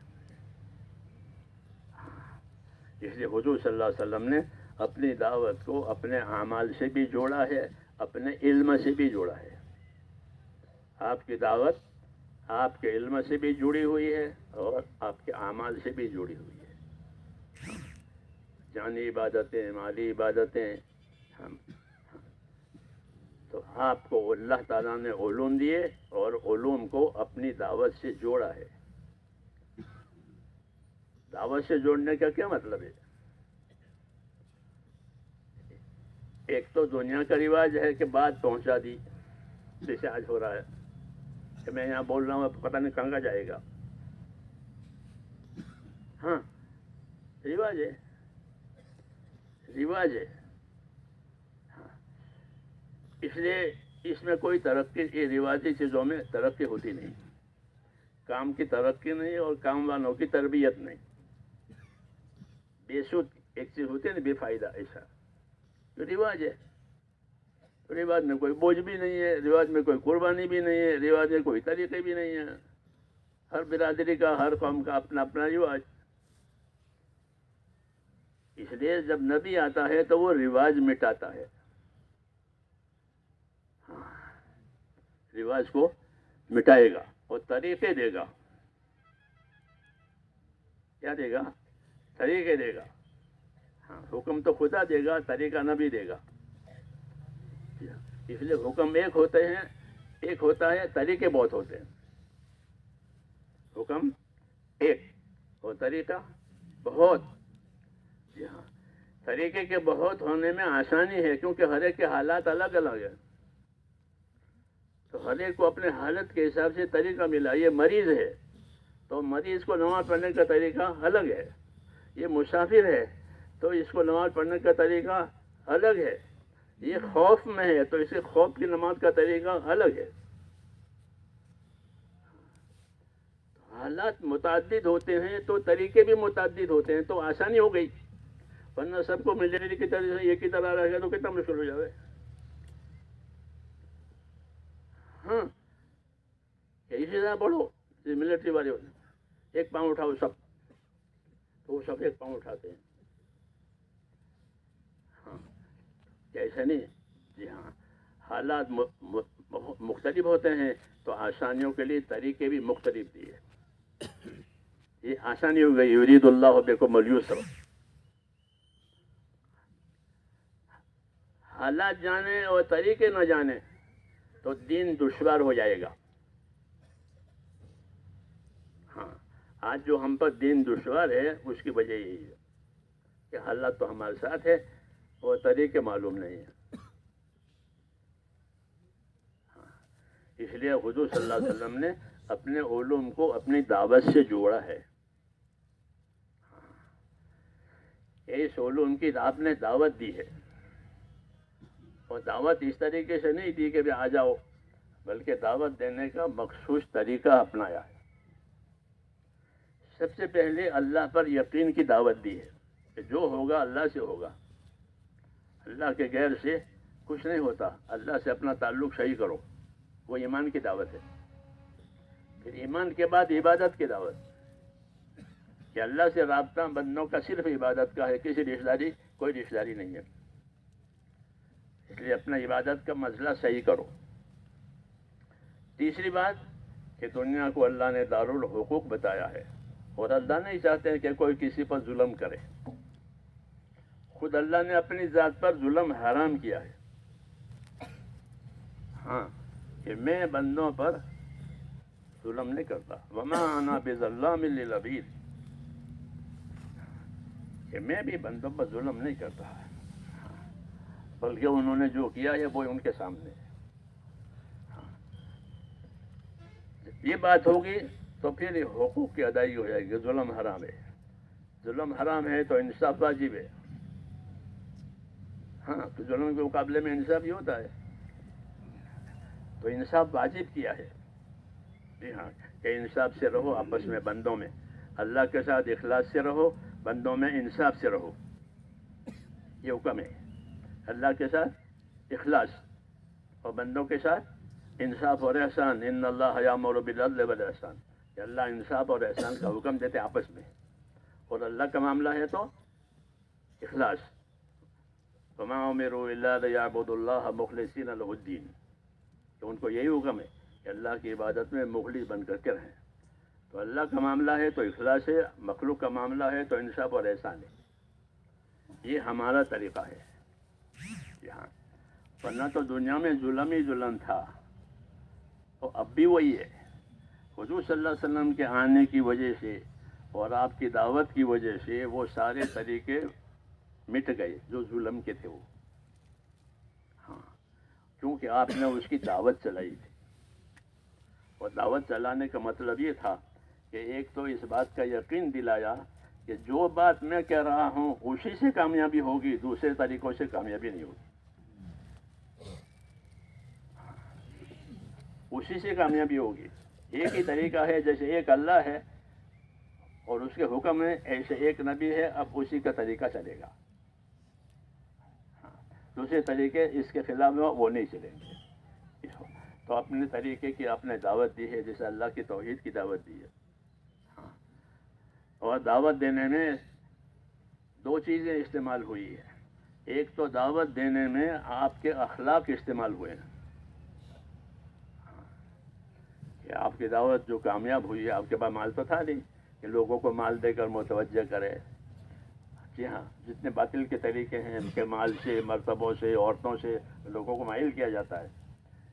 اس لیے حضور صلی اللہ علیہ وسلم نے اپنی دعوت کو اپنے اعمال سے بھی جوڑا ہے، اپنے علم سے بھی جوڑا ہے. آپ کی دعوت آپ کے علم سے بھی جڑی ہوئی ہے اور آپ کے اعمال سے بھی جڑی ہوئی ہے. جانی عبادتیں، مالی عبادتیں، تو آپ کو اللہ تعالیٰ نے علوم دیے اور علوم کو اپنی دعوت سے جوڑا ہے. دعوت سے جوڑنے کا کیا مطلب ہے؟ ایک تو دنیا کا رواج ہے کہ بات پہنچا دی، جیسے آج ہو رہا ہے کہ میں یہاں بول رہا ہوں، پتہ نہیں کہاں کا جائے گا. ہاں، رواج ہے. ہاں. اس لیے اس میں کوئی ترقی، یہ رواجی چیزوں میں ترقی ہوتی نہیں. کام کی ترقی نہیں اور کام والوں کی تربیت نہیں. بے سود ایک چیز ہوتی ہے نا، بے فائدہ، ایسا تو رواج ہے. رواج میں کوئی بوجھ بھی نہیں ہے، رواج میں کوئی قربانی بھی نہیں ہے، رواج میں کوئی طریقے بھی نہیں ہے. ہر برادری کا، ہر قوم کا اپنا اپنا رواج. اس لیے جب نبی آتا ہے تو وہ رواج مٹاتا ہے. رواج کو مٹائے گا اور طریقے دے گا. کیا دے گا؟ طریقے دے گا. ہاں، حکم تو خدا دے گا، طریقہ نبی دے گا. اس لیے حکم ایک ہوتے ہیں، ایک ہوتا ہے، طریقے بہت ہوتے ہیں. حکم ایک اور طریقہ بہت. جی ہاں، طریقے کے بہت ہونے میں آسانی ہے، کیونکہ ہر ایک کے حالات الگ الگ ہیں. تو ہر ایک کو اپنے حالت کے حساب سے طریقہ ملا. یہ مریض ہے تو مریض کو نماز پڑھنے کا طریقہ الگ ہے. یہ مسافر ہے تو اس کو نماز پڑھنے کا طریقہ الگ ہے. یہ خوف میں ہے تو اسے خوف کی نماز کا طریقہ الگ ہے. حالات متعدد ہوتے ہیں تو طریقے بھی متعدد ہوتے ہیں، تو آسانی ہو گئی. ورنہ سب کو ملٹری کی طرح سے ایک ہی طرح رہے گا تو کتنا مشکل ہو جائے. ہاں، اسی طرح بڑھو. ملٹری والے ایک پاؤں اٹھاؤ سب، تو وہ سب ایک پاؤں اٹھاتے ہیں. ایسا نہیں. جی ہاں، حالات مختلف ہوتے ہیں تو آسانیوں کے لیے طریقے بھی مختلف دیے. یہ آسانی ہو گئی، یرید اللہ بکم الیسر. حالات جانے اور طریقے نہ جانے تو دین دشوار ہو جائے گا. ہاں، آج جو ہم پر دین دشوار ہے اس کی وجہ یہی ہے کہ حالات تو ہمارے ساتھ ہے اور طریقے معلوم نہیں ہیں. اس لیے حضور صلی اللہ علیہ وسلم نے اپنے علوم کو اپنی دعوت سے جوڑا ہے. اس علوم کی آپ نے دعوت دی ہے، اور دعوت اس طریقے سے نہیں دی کہ بھی آ جاؤ، بلکہ دعوت دینے کا مخصوص طریقہ اپنایا ہے. سب سے پہلے اللہ پر یقین کی دعوت دی ہے کہ جو ہوگا اللہ سے ہوگا، اللہ کے غیر سے کچھ نہیں ہوتا. اللہ سے اپنا تعلق صحیح کرو، وہ ایمان کی دعوت ہے. پھر ایمان کے بعد عبادت کی دعوت کہ اللہ سے رابطہ بندوں کا صرف عبادت کا ہے، کسی رشتہ داری کوئی رشتہ داری نہیں ہے. اس لیے اپنا عبادت کا مسئلہ صحیح کرو. تیسری بات کہ دنیا کو اللہ نے دارالحقوق بتایا ہے، اور اللہ نہیں چاہتے کہ کوئی کسی پر ظلم کرے. خود اللہ نے اپنی ذات پر ظلم حرام کیا ہے. ہاں، کہ میں بندوں پر ظلم نہیں کرتا. وما انا بظلام للعبید، کہ میں بھی بندوں پر ظلم نہیں کرتا، بلکہ انہوں نے جو کیا ہے وہ ان کے سامنے ہے. یہ بات ہوگی تو پھر یہ حقوق کی ادائیگی ہو جائے گی. ظلم حرام ہے، ظلم حرام ہے تو انصاف واجب ہے. ہاں، تو ظلم کے مقابلے میں انصاف ہی ہوتا ہے، تو انصاف واجب کیا ہے. جی ہاں، کہ انصاف سے رہو آپس میں، بندوں میں اللہ کے ساتھ اخلاص سے رہو، بندوں میں انصاف سے رہو. یہ حکم ہے، اللہ کے ساتھ اخلاص اور بندوں کے ساتھ انصاف اور احسان. ان اللہ یامر بالعدل والاحسان، کہ اللہ انصاف اور احسان کا حکم دیتے آپس میں. اور اللہ کا معاملہ ہے تو اخلاص. وما امروا الا ليعبدوا الله مخلصين له الدين، کہ ان کو یہی حکم ہے کہ اللہ کی عبادت میں مخلص بن کر کے رہیں. تو اللہ کا معاملہ ہے تو اخلاص ہے، مخلوق کا معاملہ ہے تو انصاف اور احسان ہے. یہ ہمارا طریقہ ہے یہاں. ورنہ تو دنیا میں ظلم ہی ظلم تھا، اور اب بھی وہی ہے. حضور صلی اللہ علیہ وسلم کے آنے کی وجہ سے اور آپ کی دعوت کی وجہ سے وہ سارے طریقے مٹ گئے جو ظلم کے تھے وہ. ہاں، کیونکہ آپ نے اس کی دعوت چلائی تھی. اور دعوت چلانے کا مطلب یہ تھا کہ ایک تو اس بات کا یقین دلایا کہ جو بات میں کہہ رہا ہوں اسی سے کامیابی ہوگی، دوسرے طریقوں سے کامیابی نہیں ہوگی. اسی سے کامیابی ہوگی. ایک ہی طریقہ ہے، جیسے ایک اللہ ہے اور اس کے حکم ہے، ایسے ایک نبی ہے، اب اسی کا طریقہ چلے گا. دوسرے طریقے اس کے خلاف میں وہ نہیں چلیں گے. تو اپنے طریقے کی آپ نے دعوت دی ہے، جیسے اللہ کی توحید کی دعوت دی ہے. ہاں، اور دعوت دینے میں دو چیزیں استعمال ہوئی ہیں. ایک تو دعوت دینے میں آپ کے اخلاق استعمال ہوئے ہیں، کہ آپ کی دعوت جو کامیاب ہوئی ہے. آپ کے پاس مال تو تھا نہیں کہ لوگوں کو مال دے کر متوجہ کرے. جی ہاں، جتنے باطل کے طریقے ہیں ان کے مال سے، مرتبوں سے، عورتوں سے لوگوں کو مائل کیا جاتا ہے،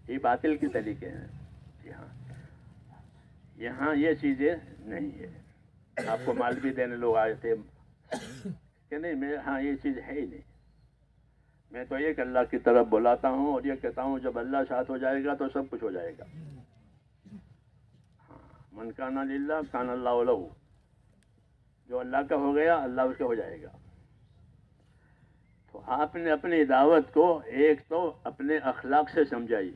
یہ باطل کے طریقے ہیں. جی ہاں، یہاں یہ چیزیں نہیں ہے. آپ کو مال بھی دینے لوگ آئے تھے کہ نہیں، میں ہاں یہ چیز ہے ہی نہیں. میں تو ایک اللہ کی طرف بلاتا ہوں اور یہ کہتا ہوں جب اللہ ساتھ ہو جائے گا تو سب کچھ ہو جائے گا. من کان للہ کان اللہ لہ، جو اللہ کا ہو گیا اللہ اس کا ہو جائے گا. تو آپ نے اپنی دعوت کو ایک تو اپنے اخلاق سے سمجھائی،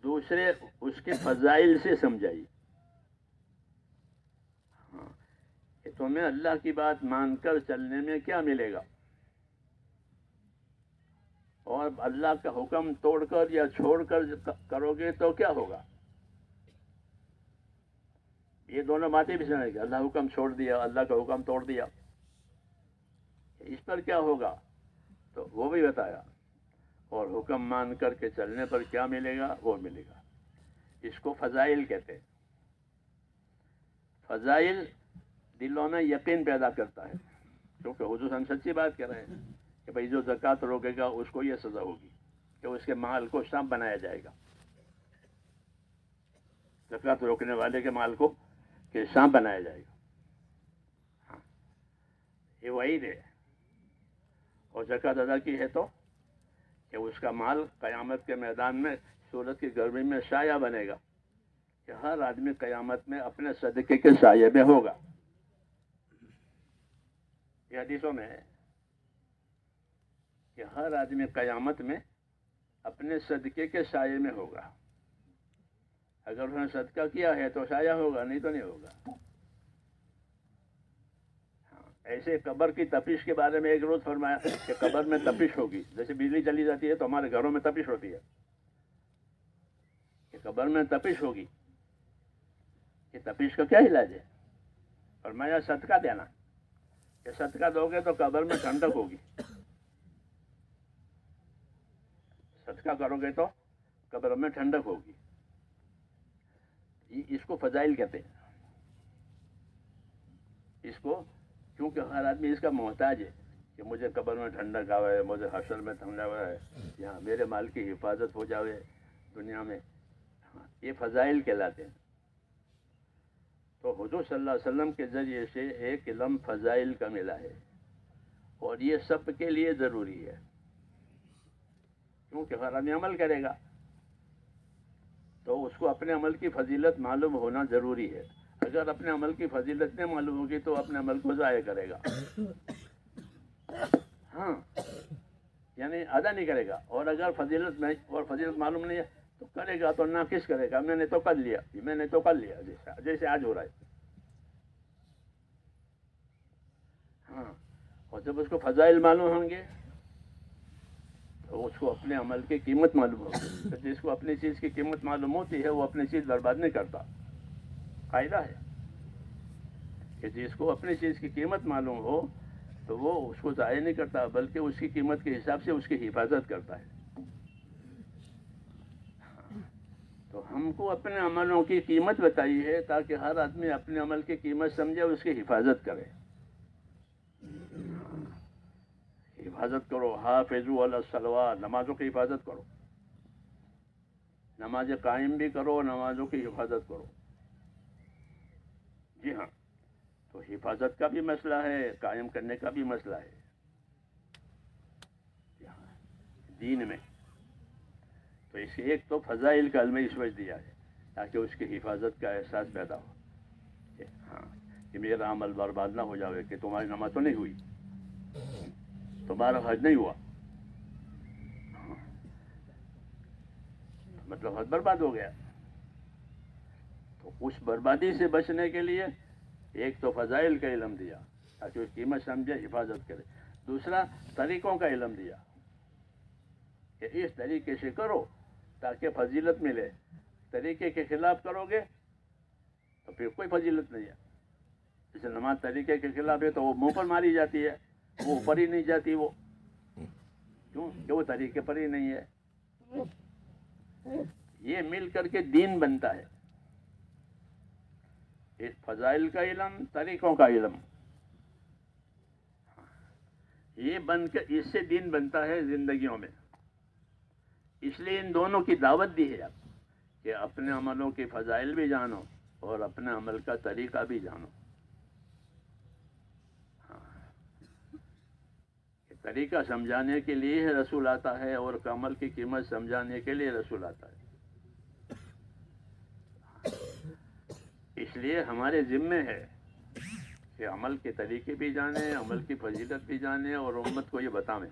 دوسرے اس کے فضائل سے سمجھائی. ہاں، کہ تمہیں اللہ کی بات مان کر چلنے میں کیا ملے گا، اور اللہ کا حکم توڑ کر یا چھوڑ کر کرو گے تو کیا ہوگا. یہ دونوں باتیں بھی سمجھیں گے. اللہ حکم چھوڑ دیا، اللہ کا حکم توڑ دیا، اس پر کیا ہوگا تو وہ بھی بتایا. اور حکم مان کر کے چلنے پر کیا ملے گا؟ وہ ملے گا. اس کو فضائل کہتے ہیں. فضائل دلوں میں یقین پیدا کرتا ہے، کیونکہ حضور ہم سچی بات کر رہے ہیں کہ بھئی جو زکوٰۃ روکے گا اس کو یہ سزا ہوگی کہ اس کے مال کو سانپ بنایا جائے گا. زکوٰۃ روکنے والے کے مال کو کہ سانپ بنایا جائے گا. ہاں، یہ وعید ہے. اور زکوٰۃ ادا کی ہے تو کہ اس کا مال قیامت کے میدان میں سورج کی گرمی میں سایہ بنے گا، کہ ہر آدمی قیامت میں اپنے صدقے کے سائے میں ہوگا. یہ حدیثوں میں ہے کہ ہر آدمی قیامت میں اپنے صدقے کے سائے میں ہوگا. اگر اس نے صدقہ کیا ہے تو سایہ ہوگا، نہیں تو نہیں ہوگا. ایسے قبر کی تپش کے بارے میں ایک روز فرمایا کہ قبر میں تپش ہوگی. جیسے بجلی چلی جاتی ہے تو ہمارے گھروں میں تپش ہوتی ہے، کہ قبر میں تپش ہوگی. کہ تپش کا کیا علاج ہے؟ فرمایا صدقہ دینا، کہ صدقہ دو گے تو قبر میں ٹھنڈک ہوگی. صدقہ کرو گے تو قبر میں ٹھنڈک ہوگی. اس کو فضائل کہتے ہیں. اس کو کیونکہ ہر آدمی اس کا محتاج ہے کہ مجھے قبر میں ٹھنڈک آوے، مجھے حشر میں ٹھنڈک آوے، یہاں میرے مال کی حفاظت ہو جاوے دنیا میں. یہ فضائل کہلاتے ہیں. تو حضور صلی اللہ علیہ وسلم کے ذریعے سے ایک علم فضائل کا ملا ہے، اور یہ سب کے لیے ضروری ہے، کیونکہ ہر آدمی عمل کرے گا تو اس کو اپنے عمل کی فضیلت معلوم ہونا ضروری ہے. اگر اپنے عمل کی فضیلت نہیں معلوم ہوگی تو اپنے عمل کو ضائع کرے گا. ہاں، یعنی ادا نہیں کرے گا. اور اگر فضیلت معلوم نہیں ہے تو کرے گا تو ناقص کرے گا. میں نے تو کر لیا، جیسے آج ہو رہا ہے. ہاں، اور جب اس کو فضائل معلوم ہوں گے تو اس کو اپنے عمل کی قیمت معلوم ہوگی. تو جس کو اپنی چیز کی قیمت معلوم ہوتی ہے وہ اپنی چیز برباد نہیں کرتا. قاعدہ ہے کہ جس کو اپنی چیز کی قیمت معلوم ہو تو وہ اس کو ضائع نہیں کرتا، بلکہ اس کی قیمت کے حساب سے اس کی حفاظت کرتا ہے. تو ہم کو اپنے عملوں کی قیمت بتائی ہے تاکہ ہر آدمی اپنے عمل کی قیمت سمجھے اور اس کی حفاظت کرے. حفاظت کرو. حافظوا علی الصلوات، نمازوں کی حفاظت کرو. نماز قائم بھی کرو، نمازوں کی حفاظت کرو. جی ہاں، تو حفاظت کا بھی مسئلہ ہے، قائم کرنے کا بھی مسئلہ ہے دین میں. تو اسے ایک تو فضائل کا علم اس وجہ دیا ہے تاکہ اس کی حفاظت کا احساس پیدا ہو. ہاں، کہ میرا عمل برباد نہ ہو جاوے، کہ تمہاری نماز تو نہیں ہوئی، تمہارا حج نہیں ہوا، مطلب حج برباد ہو گیا. تو اس بربادی سے بچنے کے لیے ایک تو فضائل کا علم دیا تاکہ اس قیمت سمجھے، حفاظت کرے. دوسرا طریقوں کا علم دیا کہ اس طریقے سے کرو تاکہ فضیلت ملے. طریقے کے خلاف کرو گے تو پھر کوئی فضیلت نہیں ہے. جیسے نماز طریقے کے خلاف ہے تو وہ منہ پر ماری جاتی ہے، وہ اوپر ہی نہیں جاتی. وہ کیوں؟ کہ وہ طریقے پر ہی نہیں ہے. یہ مل کر کے دین بنتا ہے. اس فضائل کا علم، طریقوں کا علم، یہ بن کر اس سے دین بنتا ہے زندگیوں میں. اس لیے ان دونوں کی دعوت دی ہے آپ کہ اپنے عملوں کے فضائل بھی جانو اور اپنے عمل کا طریقہ بھی جانو. طریقہ سمجھانے کے لیے رسول آتا ہے اور عمل کی قیمت سمجھانے کے لیے رسول آتا ہے. اس لیے ہمارے ذمے ہے کہ عمل کے طریقے بھی جانیں، عمل کی فضیلت بھی جانیں اور امت کو یہ بتائیں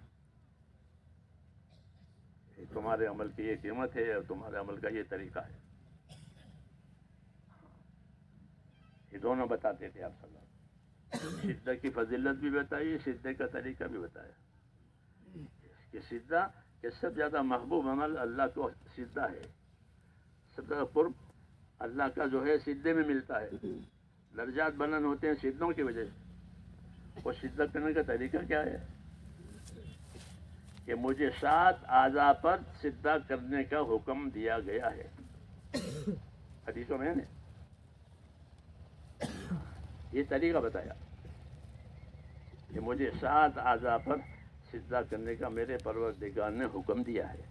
کہ تمہارے عمل کی یہ قیمت ہے اور تمہارے عمل کا یہ طریقہ ہے. یہ دونوں بتاتے تھے آپ صلی اللہ علیہ وسلم. سجدہ کی فضیلت بھی بتائی، سجدے کا طریقہ بھی بتایا. کہ سجدہ کہ سب سے زیادہ محبوب عمل اللہ کو سجدہ ہے. سب سے زیادہ قرب اللہ کا جو ہے سجدے میں ملتا ہے. درجات بلند ہوتے ہیں سجدوں کی وجہ سے. اور سجدہ کرنے کا طریقہ کیا ہے؟ کہ مجھے 7 اعضاء پر سجدہ کرنے کا حکم دیا گیا ہے. حدیثوں میں نے یہ طریقہ بتایا کہ مجھے 7 اعضاء پر سجدہ کرنے کا میرے پروردگار نے حکم دیا ہے.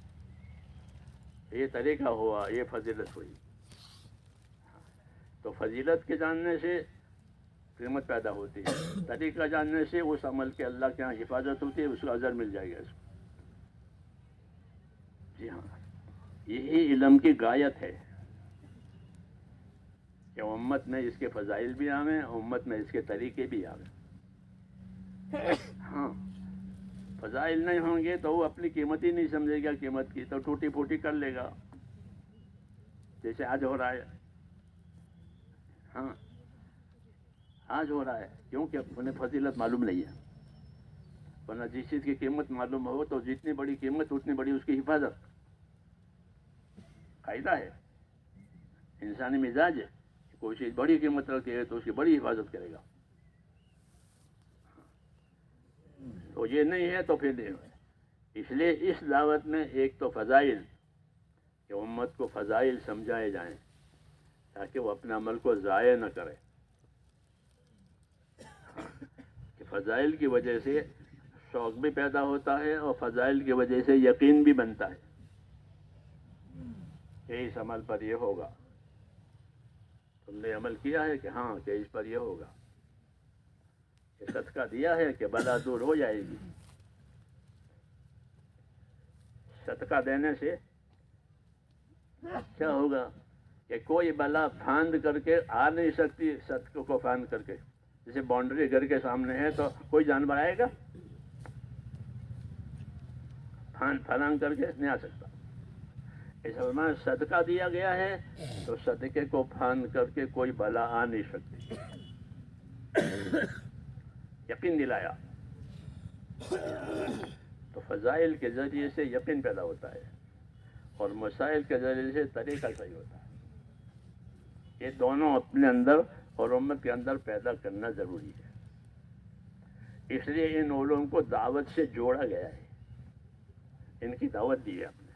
یہ طریقہ ہوا، یہ فضیلت ہوئی. تو فضیلت کے جاننے سے قیمت پیدا ہوتی ہے، طریقہ جاننے سے اس عمل کے اللہ کے یہاں حفاظت ہوتی ہے، اس کو اجر مل جائے گا اس کو. جی ہاں، یہی علم کی غایت ہے کہ امت میں اس کے فضائل بھی آویں، امت میں اس کے طریقے بھی آویں. ہاں، فضائل نہیں ہوں گے تو وہ اپنی قیمت ہی نہیں سمجھے گا، قیمت کی تو ٹوٹی پھوٹی کر لے گا، جیسے آج ہو رہا ہے. ہاں، آج ہو رہا ہے کیونکہ انہیں فضیلت معلوم نہیں ہے. ورنہ جس چیز کی قیمت معلوم ہو تو جتنی بڑی قیمت اتنی بڑی اس کی حفاظت. قاعدہ ہے، انسانی مزاج ہے، کوئی چیز بڑی قیمت رکھے ہے تو اس کی بڑی حفاظت کرے گا. تو یہ نہیں ہے تو پھر نہیں ہے. اس لیے اس دعوت میں ایک تو فضائل، کہ امت کو فضائل سمجھائے جائیں تاکہ وہ اپنے عمل کو ضائع نہ کرے. کہ فضائل کی وجہ سے شوق بھی پیدا ہوتا ہے اور فضائل کی وجہ سے یقین بھی بنتا ہے کہ اس عمل پر یہ ہوگا. تم نے عمل کیا ہے کہ ہاں کہ اس پر یہ ہوگا. کہ صدقہ دیا ہے کہ بلا دور ہو جائے گی. صدقہ دینے سے کیا ہوگا کہ کوئی بلا پھاند کر کے آ نہیں سکتی. صدقے کو پھاند کر کے، جیسے باؤنڈری گھر کے سامنے ہے تو کوئی جانور آئے گا؟ پھلانگ کر کے نہیں آ سکتا. اس میں صدقہ دیا گیا ہے تو صدقے کو پھاند کر کے کوئی بلا آ نہیں سکتی. یقین دلایا. تو فضائل کے ذریعے سے یقین پیدا ہوتا ہے اور مسائل کے ذریعے سے طریقہ صحیح ہوتا ہے. یہ دونوں اپنے اندر اور امت کے اندر پیدا کرنا ضروری ہے. اس لیے ان علوم کو دعوت سے جوڑا گیا ہے، ان کی دعوت دی ہے ہم نے.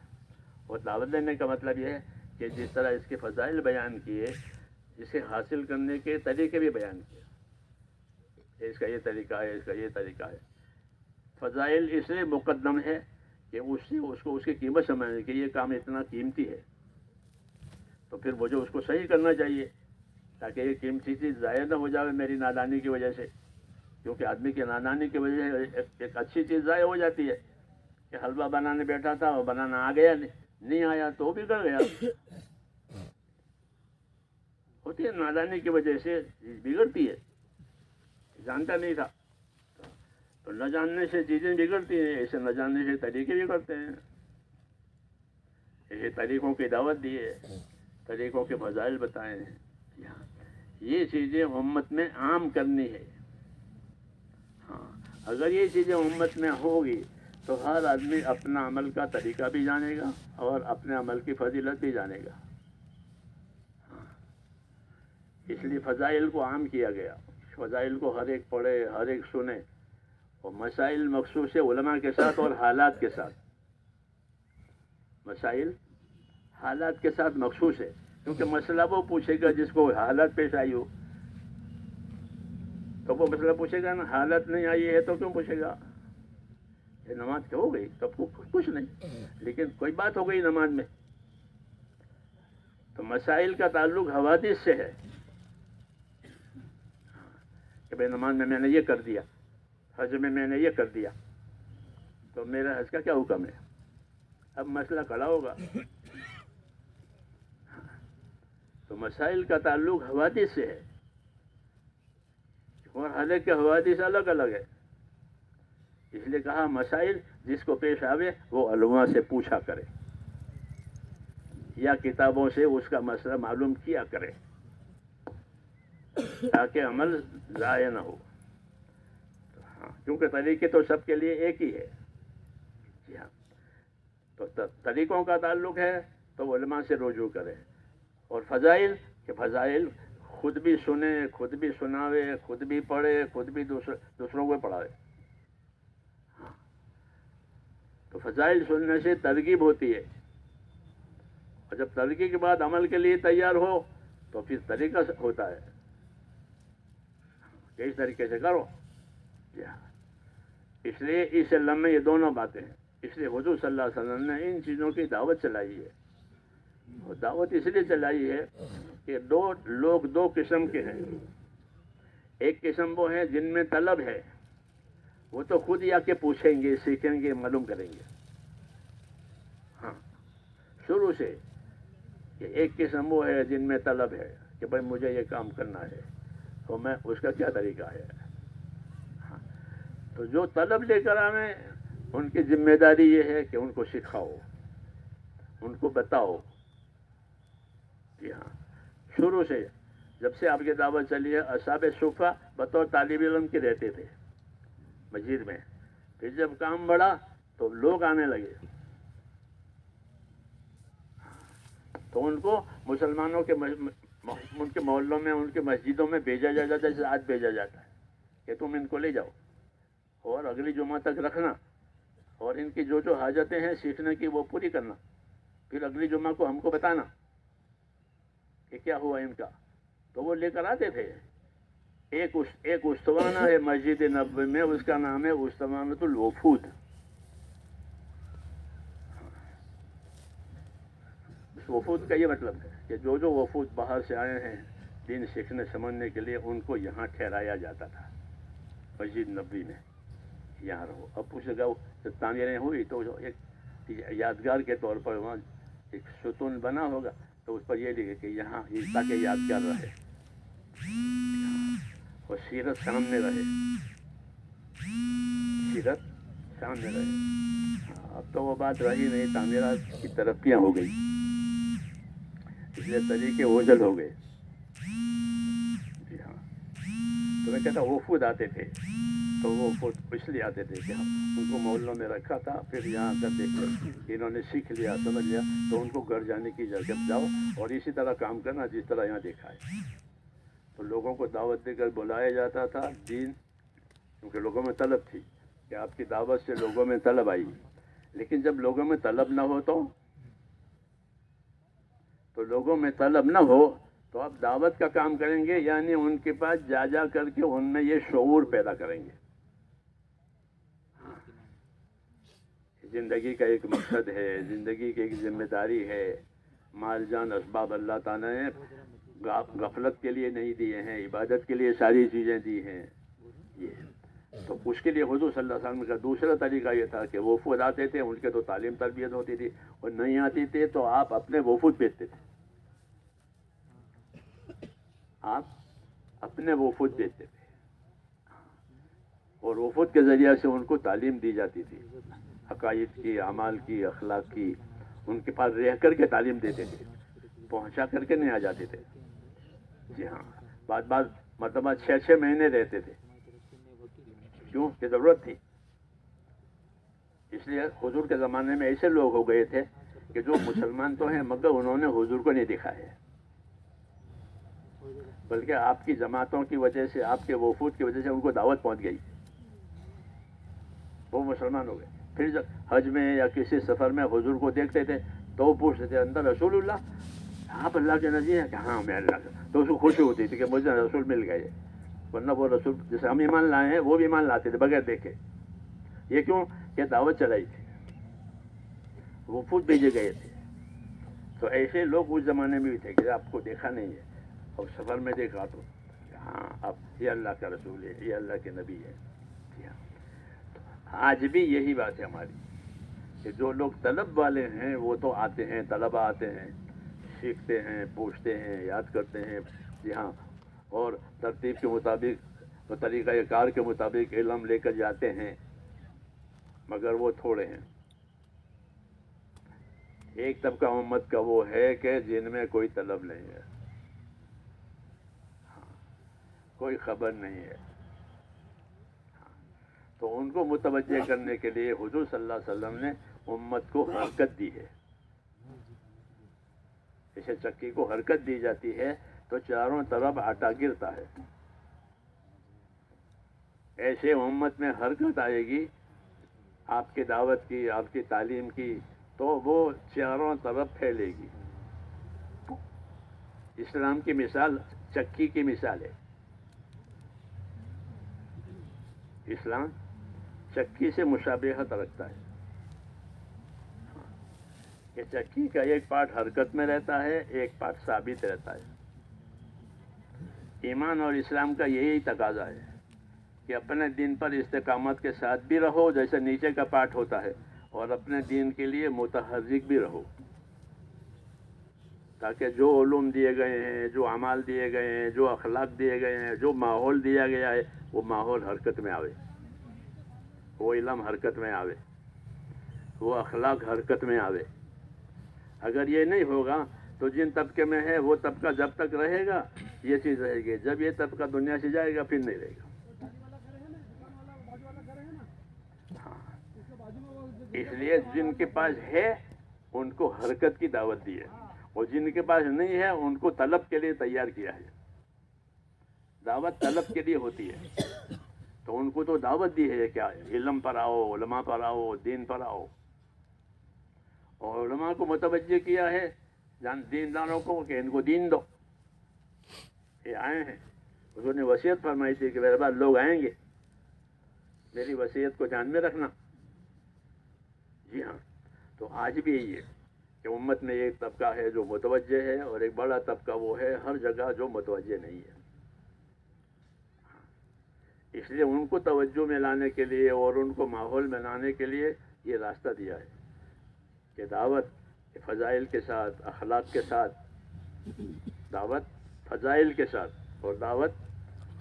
اور دعوت دینے کا مطلب یہ ہے کہ جس طرح اس کے فضائل بیان کیے، اسے حاصل کرنے کے طریقے بھی بیان کیے. اس کا یہ طریقہ ہے، اس کا یہ طریقہ ہے. فضائل اس لیے مقدم ہے کہ اس کو اس کی قیمت سمجھنے کہ یہ کام اتنا قیمتی ہے، تو پھر مجھے اس کو صحیح کرنا چاہیے تاکہ یہ قیمتی چیز ضائع نہ ہو جائے میری نادانی کی وجہ سے. کیونکہ آدمی کی نادانی کی وجہ سے ایک اچھی چیز ضائع ہو جاتی ہے. کہ حلوہ بنانے بیٹھا تھا اور بنانا آ گیا نہیں آیا تو وہ بھی کر گیا. ہوتی ہے نادانی کی وجہ سے بگڑتی ہے، جانتا نہیں تھا تو نہ جاننے سے چیزیں بگڑتی ہیں. ایسے نہ جاننے سے طریقے بگڑتے ہیں. ایسے طریقوں کی دعوت دی ہے، طریقوں کے فضائل بتائے ہیں. یہ چیزیں امت میں عام کرنی ہے. ہاں، اگر یہ چیزیں امت میں ہوگی تو ہر آدمی اپنا عمل کا طریقہ بھی جانے گا اور اپنے عمل کی فضیلت بھی جانے گا. اس لیے فضائل کو عام کیا گیا. فضائل کو ہر ایک پڑھے، ہر ایک سنے. اور مسائل مخصوص ہے علماء کے ساتھ اور حالات کے ساتھ. مسائل حالات کے ساتھ مخصوص ہے، کیونکہ مسئلہ وہ پوچھے گا جس کو حالت پیش آئی ہو. تو وہ مسئلہ پوچھے گا نا. حالت نہیں آئی ہے تو کیوں پوچھے گا؟ یہ نماز کیا ہو گئی تب کچھ نہیں، لیکن کوئی بات ہو گئی نماز میں. تو مسائل کا تعلق حوادث سے ہے کہ بھائی نماز میں نے یہ کر دیا، حج میں نے یہ کر دیا، تو میرا حج کا کیا حکم ہے؟ اب مسئلہ کھڑا ہوگا. تو مسائل کا تعلق حوادث سے ہے اور ہر ایک کے حوادث الگ الگ ہے. اس لیے کہا مسائل جس کو پیش آوے وہ علماء سے پوچھا کرے یا کتابوں سے اس کا مسئلہ معلوم کیا کرے تاکہ عمل ضائع نہ ہو. ہاں، کیونکہ طریقے تو سب کے لیے ایک ہی ہے. جی ہاں، تو طریقوں کا تعلق ہے تو علماء سے رجوع کرے. اور فضائل کہ فضائل خود بھی سنے، خود بھی سناوے، خود بھی پڑھے، خود بھی دوسروں کو پڑھاوے. تو فضائل سننے سے ترغیب ہوتی ہے، اور جب ترغیب کے بعد عمل کے لیے تیار ہو تو پھر طریقہ ہوتا ہے کہ اس طریقے سے کرو. جی ہاں، اس لیے اس علم میں یہ دونوں باتیں ہیں. اس لیے حضور صلی اللہ علیہ وسلم نے ان چیزوں کی دعوت چلائی ہے. اور دعوت اس لیے چلائی ہے کہ لوگ دو قسم کے ہیں. ایک قسم وہ ہے جن میں طلب ہے، وہ تو خود ہی آ کے پوچھیں گے، سیکھیں گے، معلوم کریں گے. ہاں، شروع سے. ایک قسم وہ ہے جن میں طلب ہے کہ بھائی مجھے یہ کام کرنا ہے، تو میں اس کا کیا طریقہ ہے. ہاں، تو جو طلب لے کر آئیں ان کی ذمہ داری یہ ہے کہ ان کو سکھاؤ، ان کو بتاؤ. جی ہاں، شروع سے جب سے آپ کی دعوت چلی ہے، اصحاب صفہ بطور طالب علم کے رہتے تھے مسجد میں. پھر جب کام بڑھا تو لوگ آنے لگے، تو ان کو مسلمانوں کے ان کے محلوں میں، ان کے مسجدوں میں بھیجا جاتا ہے، جیسے آج بھیجا جاتا ہے کہ تم ان کو لے جاؤ اور اگلی جمعہ تک رکھنا، اور ان کی جو حاجتیں ہیں سیکھنے کی وہ پوری کرنا. پھر اگلی جمعہ کو ہم کو بتانا کہ کیا ہوا ان کا. تو وہ لے کر آتے تھے. ایک استوانہ ہے مسجد نبوی میں، اس کا نام ہے استوانۃ الوفود. اس وفود کا یہ مطلب ہے کہ جو وفود باہر سے آئے ہیں دین سیکھنے سمجھنے کے لیے، ان کو یہاں ٹھہرایا جاتا تھا مسجد نبوی میں. یہاں رہو. اب اس جگہ جب تعمیریں ہوئی تو ایک یادگار کے طور پر وہاں ایک ستون بنا ہوگا، تو اس پر یہ لکھے کہ یہاں تاکہ یادگار رہے اور سیرت سامنے رہے. سیرت سامنے رہے. اب تو وہ بات رہی نہیں، تعمیرات کی ترقیاں ہو گئی، اس لیے طریقے اوجھل ہو گئے. جی ہاں، تو میں کہتا وفود آتے تھے، تو وہ وفود اس لیے آتے تھے کہ ہم ان کو محلوں میں رکھا تھا. پھر یہاں کر دیکھ انہوں نے سیکھ لیا، سمجھ لیا، تو ان کو گھر جانے کی اجازت جاؤ اور اسی طرح کام کرنا جس طرح یہاں دیکھا ہے. تو لوگوں کو دعوت دے کر بلایا جاتا تھا. دین کیونکہ لوگوں میں طلب تھی کہ آپ کی دعوت سے لوگوں میں طلب آئی. لیکن جب لوگوں میں طلب نہ ہو تو لوگوں میں طلب نہ ہو تو آپ دعوت کا کام کریں گے، یعنی ان کے پاس جا کر کے ان میں یہ شعور پیدا کریں گے. زندگی کا ایک مقصد ہے، زندگی کی ایک ذمہ داری ہے. مال جان اسباب اللہ تعالیٰ نے غفلت کے لیے نہیں دیے ہیں، عبادت کے لیے ساری چیزیں دی ہیں. یہ تو اس کے لیے حضور صلی اللہ علیہ وسلم کا دوسرا طریقہ یہ تھا کہ وفود آتے تھے، ان کے تو تعلیم تربیت ہوتی تھی، اور نہیں آتی تھے تو آپ اپنے وفود بھیجتے تھے. آپ اپنے وفود بھیجتے تھے اور وفود کے ذریعے سے ان کو تعلیم دی جاتی تھی، عقائد کی، اعمال کی، اخلاق کی. ان کے پاس رہ کر کے تعلیم دیتے تھے، پہنچا کر کے نہیں آ جاتے تھے. جی ہاں، بعض مرتبہ 6 مہینے رہتے تھے. کیوں کہ ضرورت تھی. اس لیے حضور کے زمانے میں ایسے لوگ ہو گئے تھے کہ جو مسلمان تو ہیں مگر انہوں نے حضور کو نہیں دیکھا ہے، بلکہ آپ کی جماعتوں کی وجہ سے، آپ کے وفود کی وجہ سے ان کو دعوت پہنچ گئی، وہ مسلمان ہو گئے. پھر جب حج میں یا کسی سفر میں حضور کو دیکھتے تھے تو وہ پوچھتے تھے اندر رسول اللہ، آپ اللہ کے نبی ہیں؟ کہ ہاں میں اللہ کا. تو اس کو خوشی ہوتی تھی کہ مجھے رسول مل گئے. ورنہ وہ رسول جیسے ہم ایمان لائے ہیں وہ بھی ایمان لاتے تھے بغیر دیکھے. یہ کیوں؟ کہ دعوت چلائی تھی، وفود بھیجے گئے تھے. تو ایسے لوگ اس زمانے میں بھی تھے کہ آپ کو دیکھا نہیں ہے اور سفر میں دیکھا تو ہاں اب یہ اللہ کا رسول ہے، یہ اللہ کے نبی ہے. آج بھی یہی بات ہے ہماری کہ جو لوگ طلب والے ہیں وہ تو آتے ہیں، طلبہ آتے ہیں، سیکھتے ہیں، پوچھتے ہیں، یاد کرتے ہیں. جی ہاں، اور ترتیب کے مطابق اور طریقہ کار کے مطابق علم لے کر جاتے ہیں، مگر وہ تھوڑے ہیں. ایک طبقہ امت کا وہ ہے کہ جن میں کوئی طلب نہیں ہے، کوئی خبر نہیں ہے. تو ان کو متوجہ کرنے کے لیے حضور صلی اللہ علیہ وسلم نے امت کو حرکت دی ہے. جیسے چکی کو حرکت دی جاتی ہے تو چاروں طرف آٹا گرتا ہے، ایسے امت میں حرکت آئے گی. آپ کی دعوت کی، آپ کی تعلیم کی، تو وہ چاروں طرف پھیلے گی۔ اسلام کی مثال چکی کی مثال ہے۔ اسلام چکی سے مشابہت رکھتا ہے کہ چکی کا ایک پارٹ حرکت میں رہتا ہے، ایک پارٹ ثابت رہتا ہے۔ ایمان اور اسلام کا یہی تقاضا ہے کہ اپنے دین پر استقامت کے ساتھ بھی رہو، جیسے نیچے کا پارٹ ہوتا ہے، اور اپنے دین کے لیے متحرک بھی رہو، تاکہ جو علوم دیے گئے ہیں، جو اعمال دیے گئے ہیں، جو اخلاق دیے گئے ہیں، جو ماحول دیا گیا ہے، وہ ماحول حرکت میں آوے، وہ علم حرکت میں آوے، وہ اخلاق حرکت میں آوے۔ اگر یہ نہیں ہوگا تو جن طبقے میں ہے وہ طبقہ جب تک رہے گا یہ چیز رہے گی، جب یہ طبقہ دنیا سے جائے گا پھر نہیں رہے گا۔ اس لیے جن کے پاس ہے ان کو حرکت کی دعوت دی ہے، اور جن کے پاس نہیں ہے ان کو طلب کے لیے تیار کیا ہے۔ دعوت طلب کے لیے ہوتی ہے، تو ان کو تو دعوت دی ہے کیا، علم پر آؤ، علماء پر آؤ، دین پر آؤ، اور علماء کو متوجہ کیا ہے دینداروں کو کہ ان کو دین دو۔ یہ آئے ہیں، انہوں نے وصیت فرمائی تھی کہ میرے بعد لوگ آئیں گے، میری وصیت کو دھیان میں رکھنا۔ جی ہاں، تو آج بھی یہی ہے کہ امت میں ایک طبقہ ہے جو متوجہ ہے، اور ایک بڑا طبقہ وہ ہے ہر جگہ جو متوجہ نہیں ہے۔ اس لیے ان کو توجہ میں لانے کے لیے اور ان کو ماحول میں لانے کے لیے یہ راستہ دیا ہے کہ دعوت فضائل کے ساتھ، اخلاق کے ساتھ، دعوت فضائل کے ساتھ، اور دعوت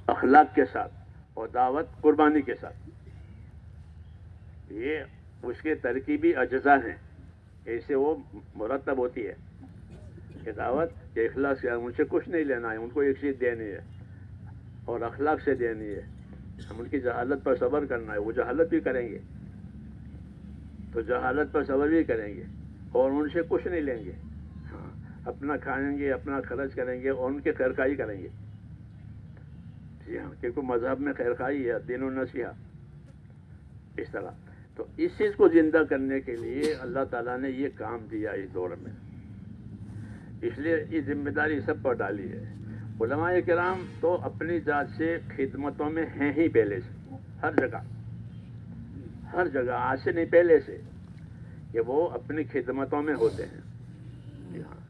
اخلاق کے ساتھ، اور دعوت قربانی کے ساتھ، یہ اس کے ترکیبی اجزاء ہیں، ایسے وہ مرتب ہوتی ہے کہ دعوت کے اخلاق سے ان سے کچھ نہیں لینا ہے، ان کو ایک چیز دینی ہے، اور اخلاق سے دینی ہے، ہم ان کی جہالت پر صبر کرنا ہے، وہ جہالت بھی کریں گے تو جہالت پر صبر بھی کریں گے، اور ان سے کچھ نہیں لیں گے، ہاں اپنا کھائیں گے، اپنا خرچ کریں گے، اور ان کی خیرخواہی کریں گے۔ جی ہاں، کیونکہ مذہب میں خیرخواہی ہے، دین النصیحہ، اس طرح۔ تو اس چیز کو زندہ کرنے کے لیے اللہ تعالیٰ نے یہ کام دیا اس دور میں، اس لیے یہ ذمہ داری سب پر ڈالی ہے۔ علماء کرام تو اپنی ذات سے خدمتوں میں ہیں ہی پہلے سے، ہر جگہ، ہر جگہ، آج سے نہیں پہلے سے، کہ وہ اپنی خدمتوں میں ہوتے ہیں۔ جی ہاں،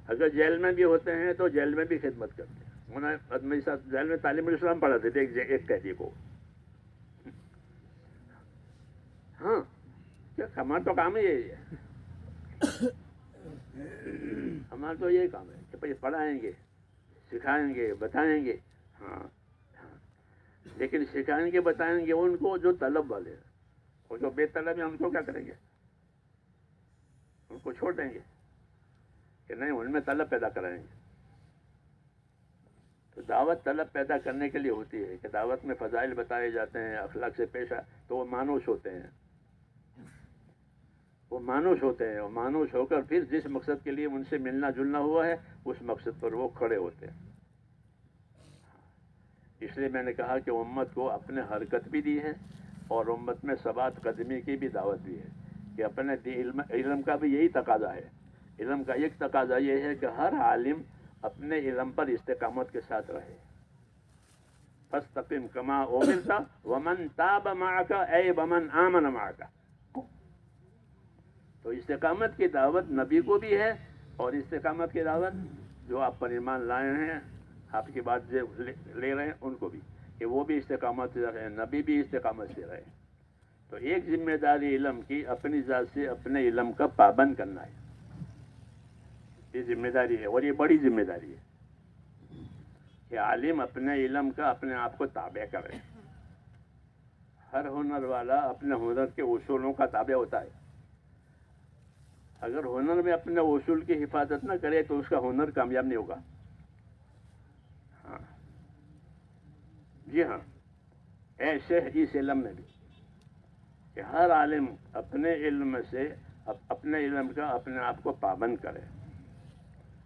اگر جیل میں بھی ہوتے ہیں تو جیل میں بھی خدمت کرتے ہیں۔ انہوں میرے ساتھ جیل میں تعلیم الاسلام پڑھاتے تھے ایک قیدی کو۔ ہاں، کیا ہمارا تو کام ہی یہی ہے، ہمارا تو یہی کام ہے کہ بھائی پڑھائیں گے، سکھائیں گے، بتائیں گے، ہاں ہاں، لیکن سکھائیں گے بتائیں گے ان کو جو طلب والے ہیں، اور جو بے طلب ہیں ان کو کیا کریں گے، ان کو چھوڑ دیں گے کہ نہیں، ان میں طلب پیدا کرائیں گے۔ تو دعوت طلب پیدا کرنے کے لیے ہوتی ہے کہ دعوت میں فضائل بتائے جاتے ہیں، اخلاق سے پیش آئے تو وہ مانوس ہوتے ہیں، وہ مانوس ہوتے ہیں، اور مانوس ہو کر پھر جس مقصد کے لیے ان سے ملنا جلنا ہوا ہے اس مقصد پر وہ کھڑے ہوتے ہیں۔ اس لیے میں نے کہا کہ امت کو اپنے حرکت بھی دی ہے، اور امت میں ثبات قدمی کی بھی دعوت دی ہے، کہ اپنے علم کا بھی یہی تقاضا ہے۔ علم کا ایک تقاضا یہ ہے کہ ہر عالم اپنے علم پر استقامت کے ساتھ رہے۔ فاستقم کما امرت ومن تاب معک اے ومن آمن معک۔ تو استقامت کی دعوت نبی کو بھی ہے، اور استقامت کی دعوت جو آپ پر ایمان لائے ہیں، آپ کی بات جو لے رہے ہیں ان کو بھی، کہ وہ بھی استقامت سے رہیں، نبی بھی استقامت سے رہے۔ تو ایک ذمہ داری علم کی اپنی ذات سے اپنے علم کا پابند کرنا ہے، یہ ذمہ داری ہے، اور یہ بڑی ذمہ داری ہے کہ عالم اپنے علم کا اپنے آپ کو تابع کرے۔ ہر ہنر والا اپنے ہنر کے اصولوں کا تابع ہوتا ہے۔ اگر ہنر میں اپنے اصول کی حفاظت نہ کرے تو اس کا ہنر کامیاب نہیں ہوگا۔ ہاں جی ہاں، ایسے اس علم میں بھی کہ ہر عالم اپنے علم سے اپنے علم کا اپنے آپ کو پابند کرے،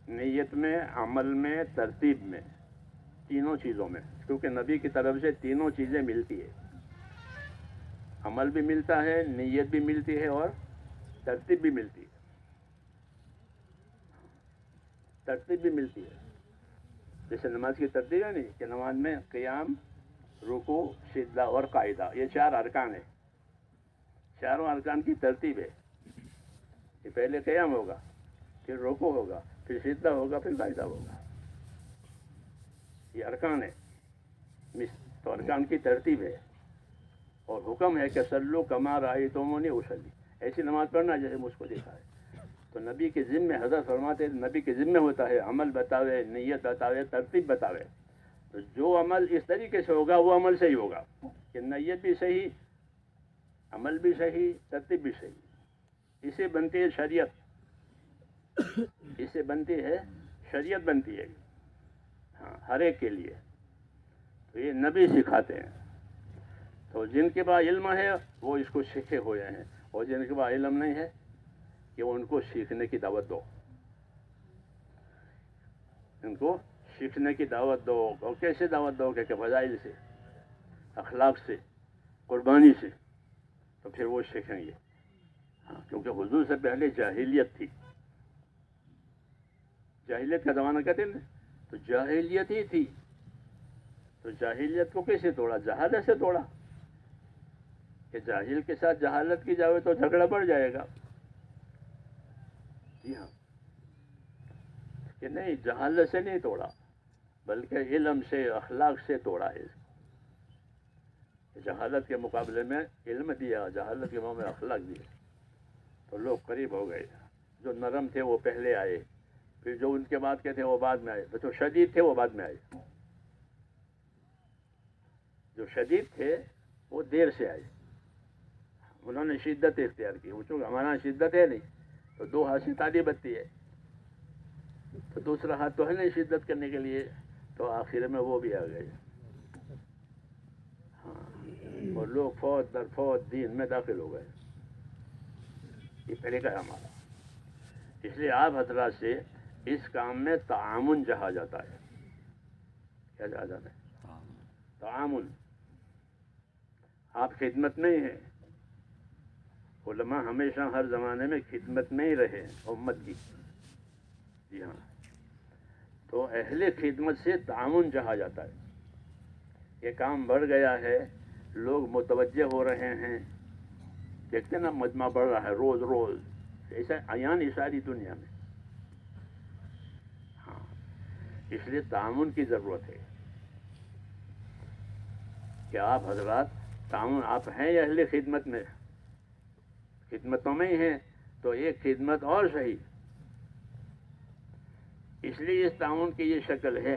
نیت میں، عمل میں، ترتیب میں، تینوں چیزوں میں، کیونکہ نبی کی طرف سے تینوں چیزیں ملتی ہے۔ عمل بھی ملتا ہے، نیت بھی ملتی ہے اور ترتیب بھی ملتی ہے، ترتیب بھی ملتی ہے. جیسے نماز کی ترتیب ہے نہیں کہ نماز میں قیام، رکوع، سجدہ اور قاعدہ، یہ 4 ارکان ہیں. چاروں ارکان کی ترتیب ہے کہ پہلے قیام ہوگا، پھر رکوع ہوگا، پھر سجدہ ہوگا، پھر قاعدہ ہوگا. یہ ارکان ہے. تو ارکان کی ترتیب ہے. اور حکم ہے کہ صلو کما رأیتمونی اصلی، ایسی نماز پڑھنا جیسے مجھ کو دیکھا ہے. تو نبی کے ذمے، حضرت فرماتے ہیں نبی کے ذمے ہوتا ہے عمل بتاوے، نیت بتاوے، ترتیب بتاوے. تو جو عمل اس طریقے سے ہوگا وہ عمل صحیح ہوگا کہ نیت بھی صحیح، عمل بھی صحیح، ترتیب بھی صحیح. اسے بنتی ہے شریعت، اسے بنتی ہے شریعت، بنتی ہے ہاں ہر ایک کے لیے. تو یہ نبی سکھاتے ہیں. تو جن کے پاس علم ہے وہ اس کو سیکھے ہوئے ہیں، اور جن کے پاس علم نہیں ہے کہ وہ ان کو سیکھنے کی دعوت دو، ان کو سیکھنے کی دعوت دو. اور کیسے دعوت دو کہ فضائل سے، اخلاق سے، قربانی سے، تو پھر وہ سیکھیں گے. ہاں کیونکہ حضور سے پہلے جاہلیت تھی. جاہلیت کا زمانہ کہتے ہیں نا، تو جاہلیت ہی تھی. تو جاہلیت کو کیسے توڑا؟ جہالت سے توڑا. کہ جاہل کے ساتھ جہالت کی جائے تو جھگڑا بڑھ جائے گا. جی ہاں، کہ نہیں، جہالت سے نہیں توڑا بلکہ علم سے، اخلاق سے توڑا ہے. جہالت کے مقابلے میں علم دیا، جہالت کے مقابلے میں اخلاق دیا، تو لوگ قریب ہو گئے. جو نرم تھے وہ پہلے آئے، پھر جو ان کے بعد کے تھے وہ بعد میں آئے. جو شدید تھے وہ بعد میں آئے. جو شدید تھے وہ دیر سے آئے، انہوں نے شدت اختیار کی. وہ چونکہ ہمارا شدت ہے نہیں تو 2 ہاتھ سے تالی بجتی ہے، تو دوسرا ہاتھ تو ہے نہیں شدت کرنے کے لیے، تو آخر میں وہ بھی آ گئے. ہاں، اور لوگ فوج در فوج دین میں داخل ہو گئے. یہ طریقہ ہے ہمارا. اس لیے آپ حضرات سے اس کام میں تعاون چاہا جاتا ہے. کیا چاہا جاتا ہے؟ تعاون. آپ خدمت نہیں ہیں. علماء ہمیشہ ہر زمانے میں خدمت میں ہی رہے امت کی. جی ہاں، تو اہل خدمت سے تعاون چاہا جاتا ہے. یہ کام بڑھ گیا ہے، لوگ متوجہ ہو رہے ہیں. دیکھتے ہیں نا مجمع بڑھ رہا ہے روز روز، ایسا عیان ہے ساری دنیا میں. ہاں، اس لیے تعاون کی ضرورت ہے کہ آپ حضرات تعاون. آپ ہیں اہل خدمت میں، خدمتوں میں ہی ہیں، تو ایک خدمت اور صحیح. اس لیے اس تعاون کی یہ شکل ہے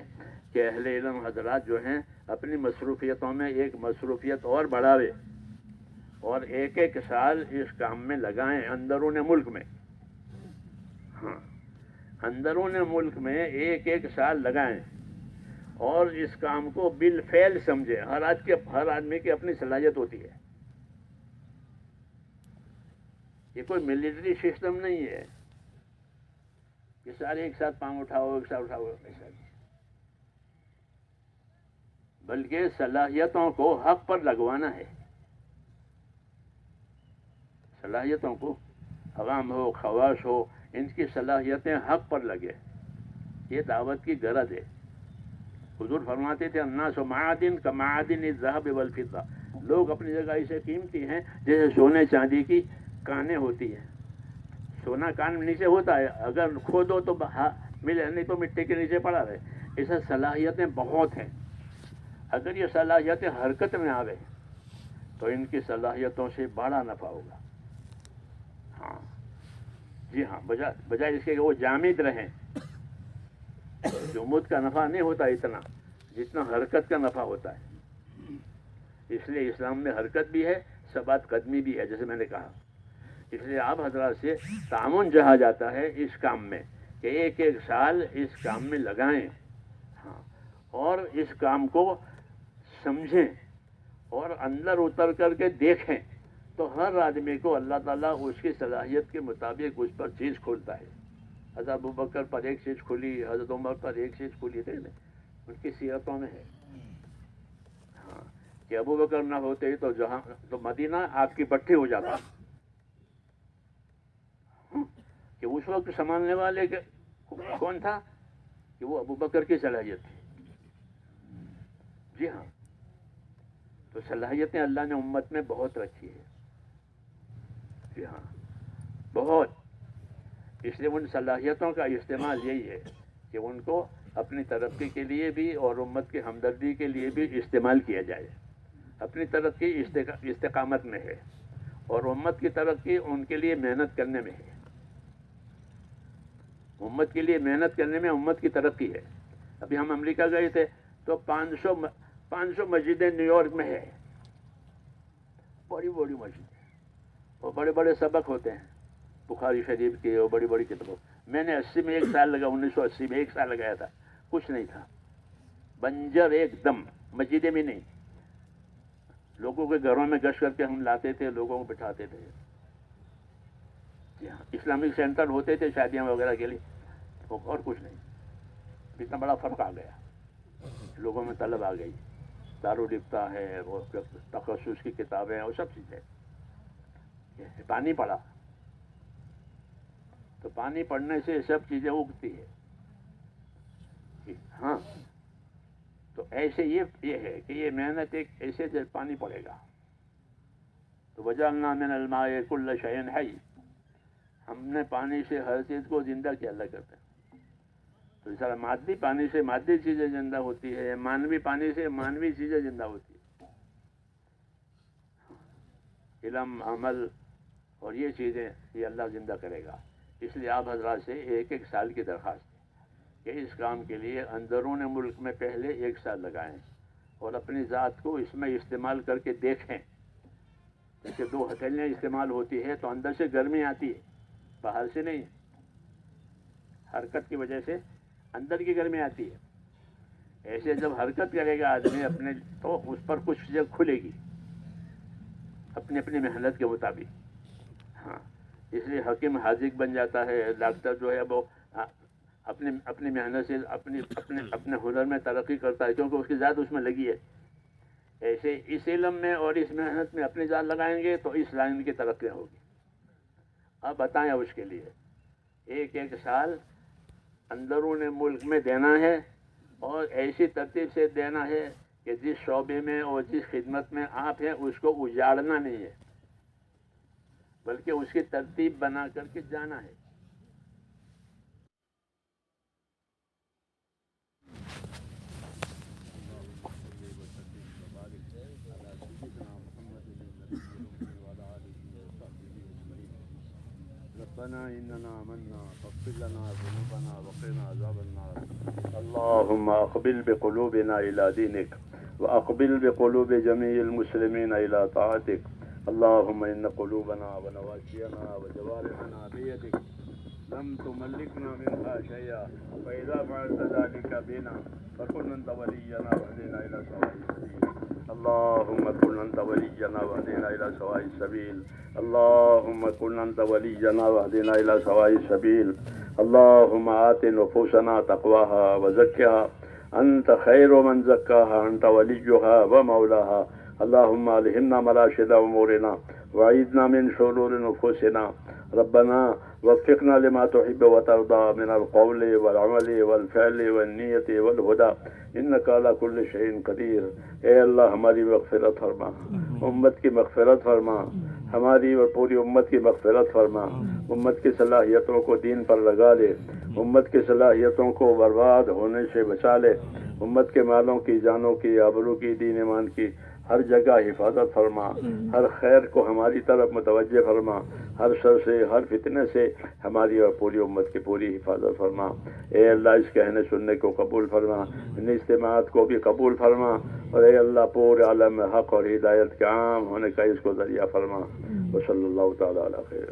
کہ اہل علم حضرات جو ہیں اپنی مصروفیتوں میں ایک مصروفیت اور بڑھاوے، اور 1 سال اس کام میں لگائیں اندرون ملک میں. ہاں، اندرون ملک میں 1 سال لگائیں اور اس کام کو بالفعل سمجھیں. ہر آدمی کی اپنی صلاحیت ہوتی ہے. یہ کوئی ملٹری سسٹم نہیں ہے کہ سارے ایک ساتھ پاؤں اٹھاؤ، ایک ساتھ اٹھاؤ، ایسا نہیں. بلکہ صلاحیتوں کو حق پر لگوانا ہے. صلاحیتوں کو، عوام ہو، خواص ہو، ان کی صلاحیتیں حق پر لگے. یہ دعوت کی غرض ہے. حضور فرماتے تھے الناس معادن کمعادن الذهب والفضہ. لوگ اپنی جگہ ایسے قیمتی ہیں جیسے سونے چاندی کی کانیں ہوتی ہیں. سونا کان نیچے ہوتا ہے، اگر کھودو تو ملے، نہیں تو مٹی کے نیچے پڑا رہے. ایسا صلاحیتیں بہت ہیں. اگر یہ صلاحیتیں حرکت میں آوے تو ان کی صلاحیتوں سے بڑا نفع ہوگا. ہاں جی ہاں، بجائے اس کے کہ وہ جامد رہیں. جمود کا نفع نہیں ہوتا اتنا جتنا حرکت کا نفع ہوتا ہے. اس لیے اسلام میں حرکت بھی ہے، ثبات قدمی بھی ہے، جیسے میں نے کہا. اس لیے آپ حضرات سے تعاون چاہا جاتا ہے اس کام میں کہ 1 سال اس کام میں لگائیں. ہاں، اور اس کام کو سمجھیں اور اندر اتر کر کے دیکھیں تو ہر آدمی کو اللہ تعالیٰ اس کی صلاحیت کے مطابق اس پر چیز کھولتا ہے. حضرت ابوبکر پر ایک چیز کھلی، حضرت عمر پر ایک چیز کھلی تھے، ان کی سیرتوں میں ہے. ہاں، کہ ابو بکر نہ ہوتے تو جہاں تو مدینہ آگ کی بٹھی ہو جاتا، کہ اس وقت سنبھالنے والے کون تھا؟ کہ وہ ابو بکر کی صلاحیت تھی. جی ہاں، تو صلاحیتیں اللہ نے امت میں بہت رکھی ہے. جی ہاں بہت. اس لیے ان صلاحیتوں کا استعمال یہی ہے کہ ان کو اپنی ترقی کے لیے بھی اور امت کی ہمدردی کے لیے بھی استعمال کیا جائے. اپنی ترقی استقامت میں ہے اور امت کی ترقی ان کے لیے محنت کرنے میں ہے. امت کے لیے محنت کرنے میں امت کی ترقی ہے. ابھی ہم امریکہ گئے تھے تو 500 مسجدیں نیو یارک میں ہے، بڑی بڑی مسجدیں، اور بڑے بڑے سبق ہوتے ہیں بخاری شریف کے اور بڑی بڑی کتابوں. میں نے 80 میں 1 سال لگا، 1980 میں 1 سال لگایا تھا. کچھ نہیں تھا، بنجر ایک دم، مسجدیں بھی نہیں. لوگوں کے گھروں میں گشت کر کے ہم لاتے تھے، لوگوں کو بٹھاتے تھے. اسلامک سینٹر ہوتے تھے شادیاں وغیرہ کے لیے، اور کچھ نہیں. اتنا بڑا فرق آ گیا، لوگوں میں طلب آ گئی. دارالفتہ ہے، وہ تخصص کی کتابیں اور سب چیزیں. پانی پڑا تو پانی پڑنے سے سب چیزیں اگتی ہے. ہاں تو ایسے یہ ہے کہ یہ محنت ایک ایسے سے پانی پڑے گا. تو وجعلنا من الماء کل شیء حی، ہم نے پانی سے ہر چیز کو زندہ کیا. اللہ کرتے ہیں تو اس طرح مادی پانی سے مادی چیزیں زندہ ہوتی ہے، مانوی پانی سے مانوی چیزیں زندہ ہوتی ہے. علم، عمل اور یہ چیزیں یہ اللہ زندہ کرے گا. اس لیے آپ حضرات سے 1 سال کی درخواست ہے کہ اس کام کے لیے اندرون ملک میں پہلے 1 سال لگائیں اور اپنی ذات کو اس میں استعمال کر کے دیکھیں. جیسے 2 ہتھیلیاں استعمال ہوتی ہے تو اندر سے گرمی آتی ہے، باہر سے نہیں. حرکت کی وجہ سے اندر کی گرمی آتی ہے. ایسے جب حرکت کرے گا آدمی اپنے تو اس پر کچھ چیزیں کھلے گی اپنی اپنی محنت کے مطابق. ہاں اس لیے حکیم حاذق بن جاتا ہے. ڈاکٹر جو ہے وہ اپنی محنت سے اپنے ہنر میں ترقی کرتا ہے کیونکہ اس کی ذات اس میں لگی ہے. ایسے اس علم میں اور اس محنت میں اپنی ذات لگائیں گے تو اس لائن کی ترقی ہوگی. اب بتائیں اس کے لیے 1 سال اندرون ملک میں دینا ہے اور ایسی ترتیب سے دینا ہے کہ جس شعبے میں اور جس خدمت میں آپ ہیں اس کو اجاڑنا نہیں ہے بلکہ اس کی ترتیب بنا کر کے جانا ہے. ربنا إننا آمنا فاغفر لنا ذنوبنا وقنا عذاب النار. اللهم أقبل بقلوبنا إلى دينك وأقبل بقلوب جميع المسلمين إلى طاعتك. اللهم إن قلوبنا ونواجينا وجوارحنا بيدك لم تملكنا منها شيئا، فإذا فعلت ذلك بنا فكن أنت ولينا واهدنا إلى سواء السبيل. اللهم كن أنت ولينا واهدنا إلى سواء السبيل. اللهم كن أنت ولينا واهدنا إلى سواء السبيل. اللهم آت نفوسنا تقواها وزكها أنت خير من زكاها، أنت وليها ومولاها. اللهم ألهمنا مراشد أمورنا وعيدنا من شرور نفوسنا. ربنا وفقنا لما تحب وترضى من القول والعمل والفعل والنية والهدى انك على كل شيء قدیر. اے اللہ ہماری مغفرت فرما، امت کی مغفرت فرما، ہماری اور پوری امت کی مغفرت فرما. امت کی صلاحیتوں کو دین پر لگا لے، امت کی صلاحیتوں کو برباد ہونے سے بچا لے. امت کے مالوں کی، جانوں کی، آبرو کی، دین ایمان کی ہر جگہ حفاظت فرما. ہر خیر کو ہماری طرف متوجہ فرما. ہر شر سے، ہر فتنے سے ہماری اور پوری امت کی پوری حفاظت فرما. اے اللہ اس کہنے سننے کو قبول فرما، ان اجتماعات کو بھی قبول فرما، اور اے اللہ پورے عالم میں حق اور ہدایت کے عام ہونے کا اس کو ذریعہ فرما. وصلی اللہ تعالی علی خیر.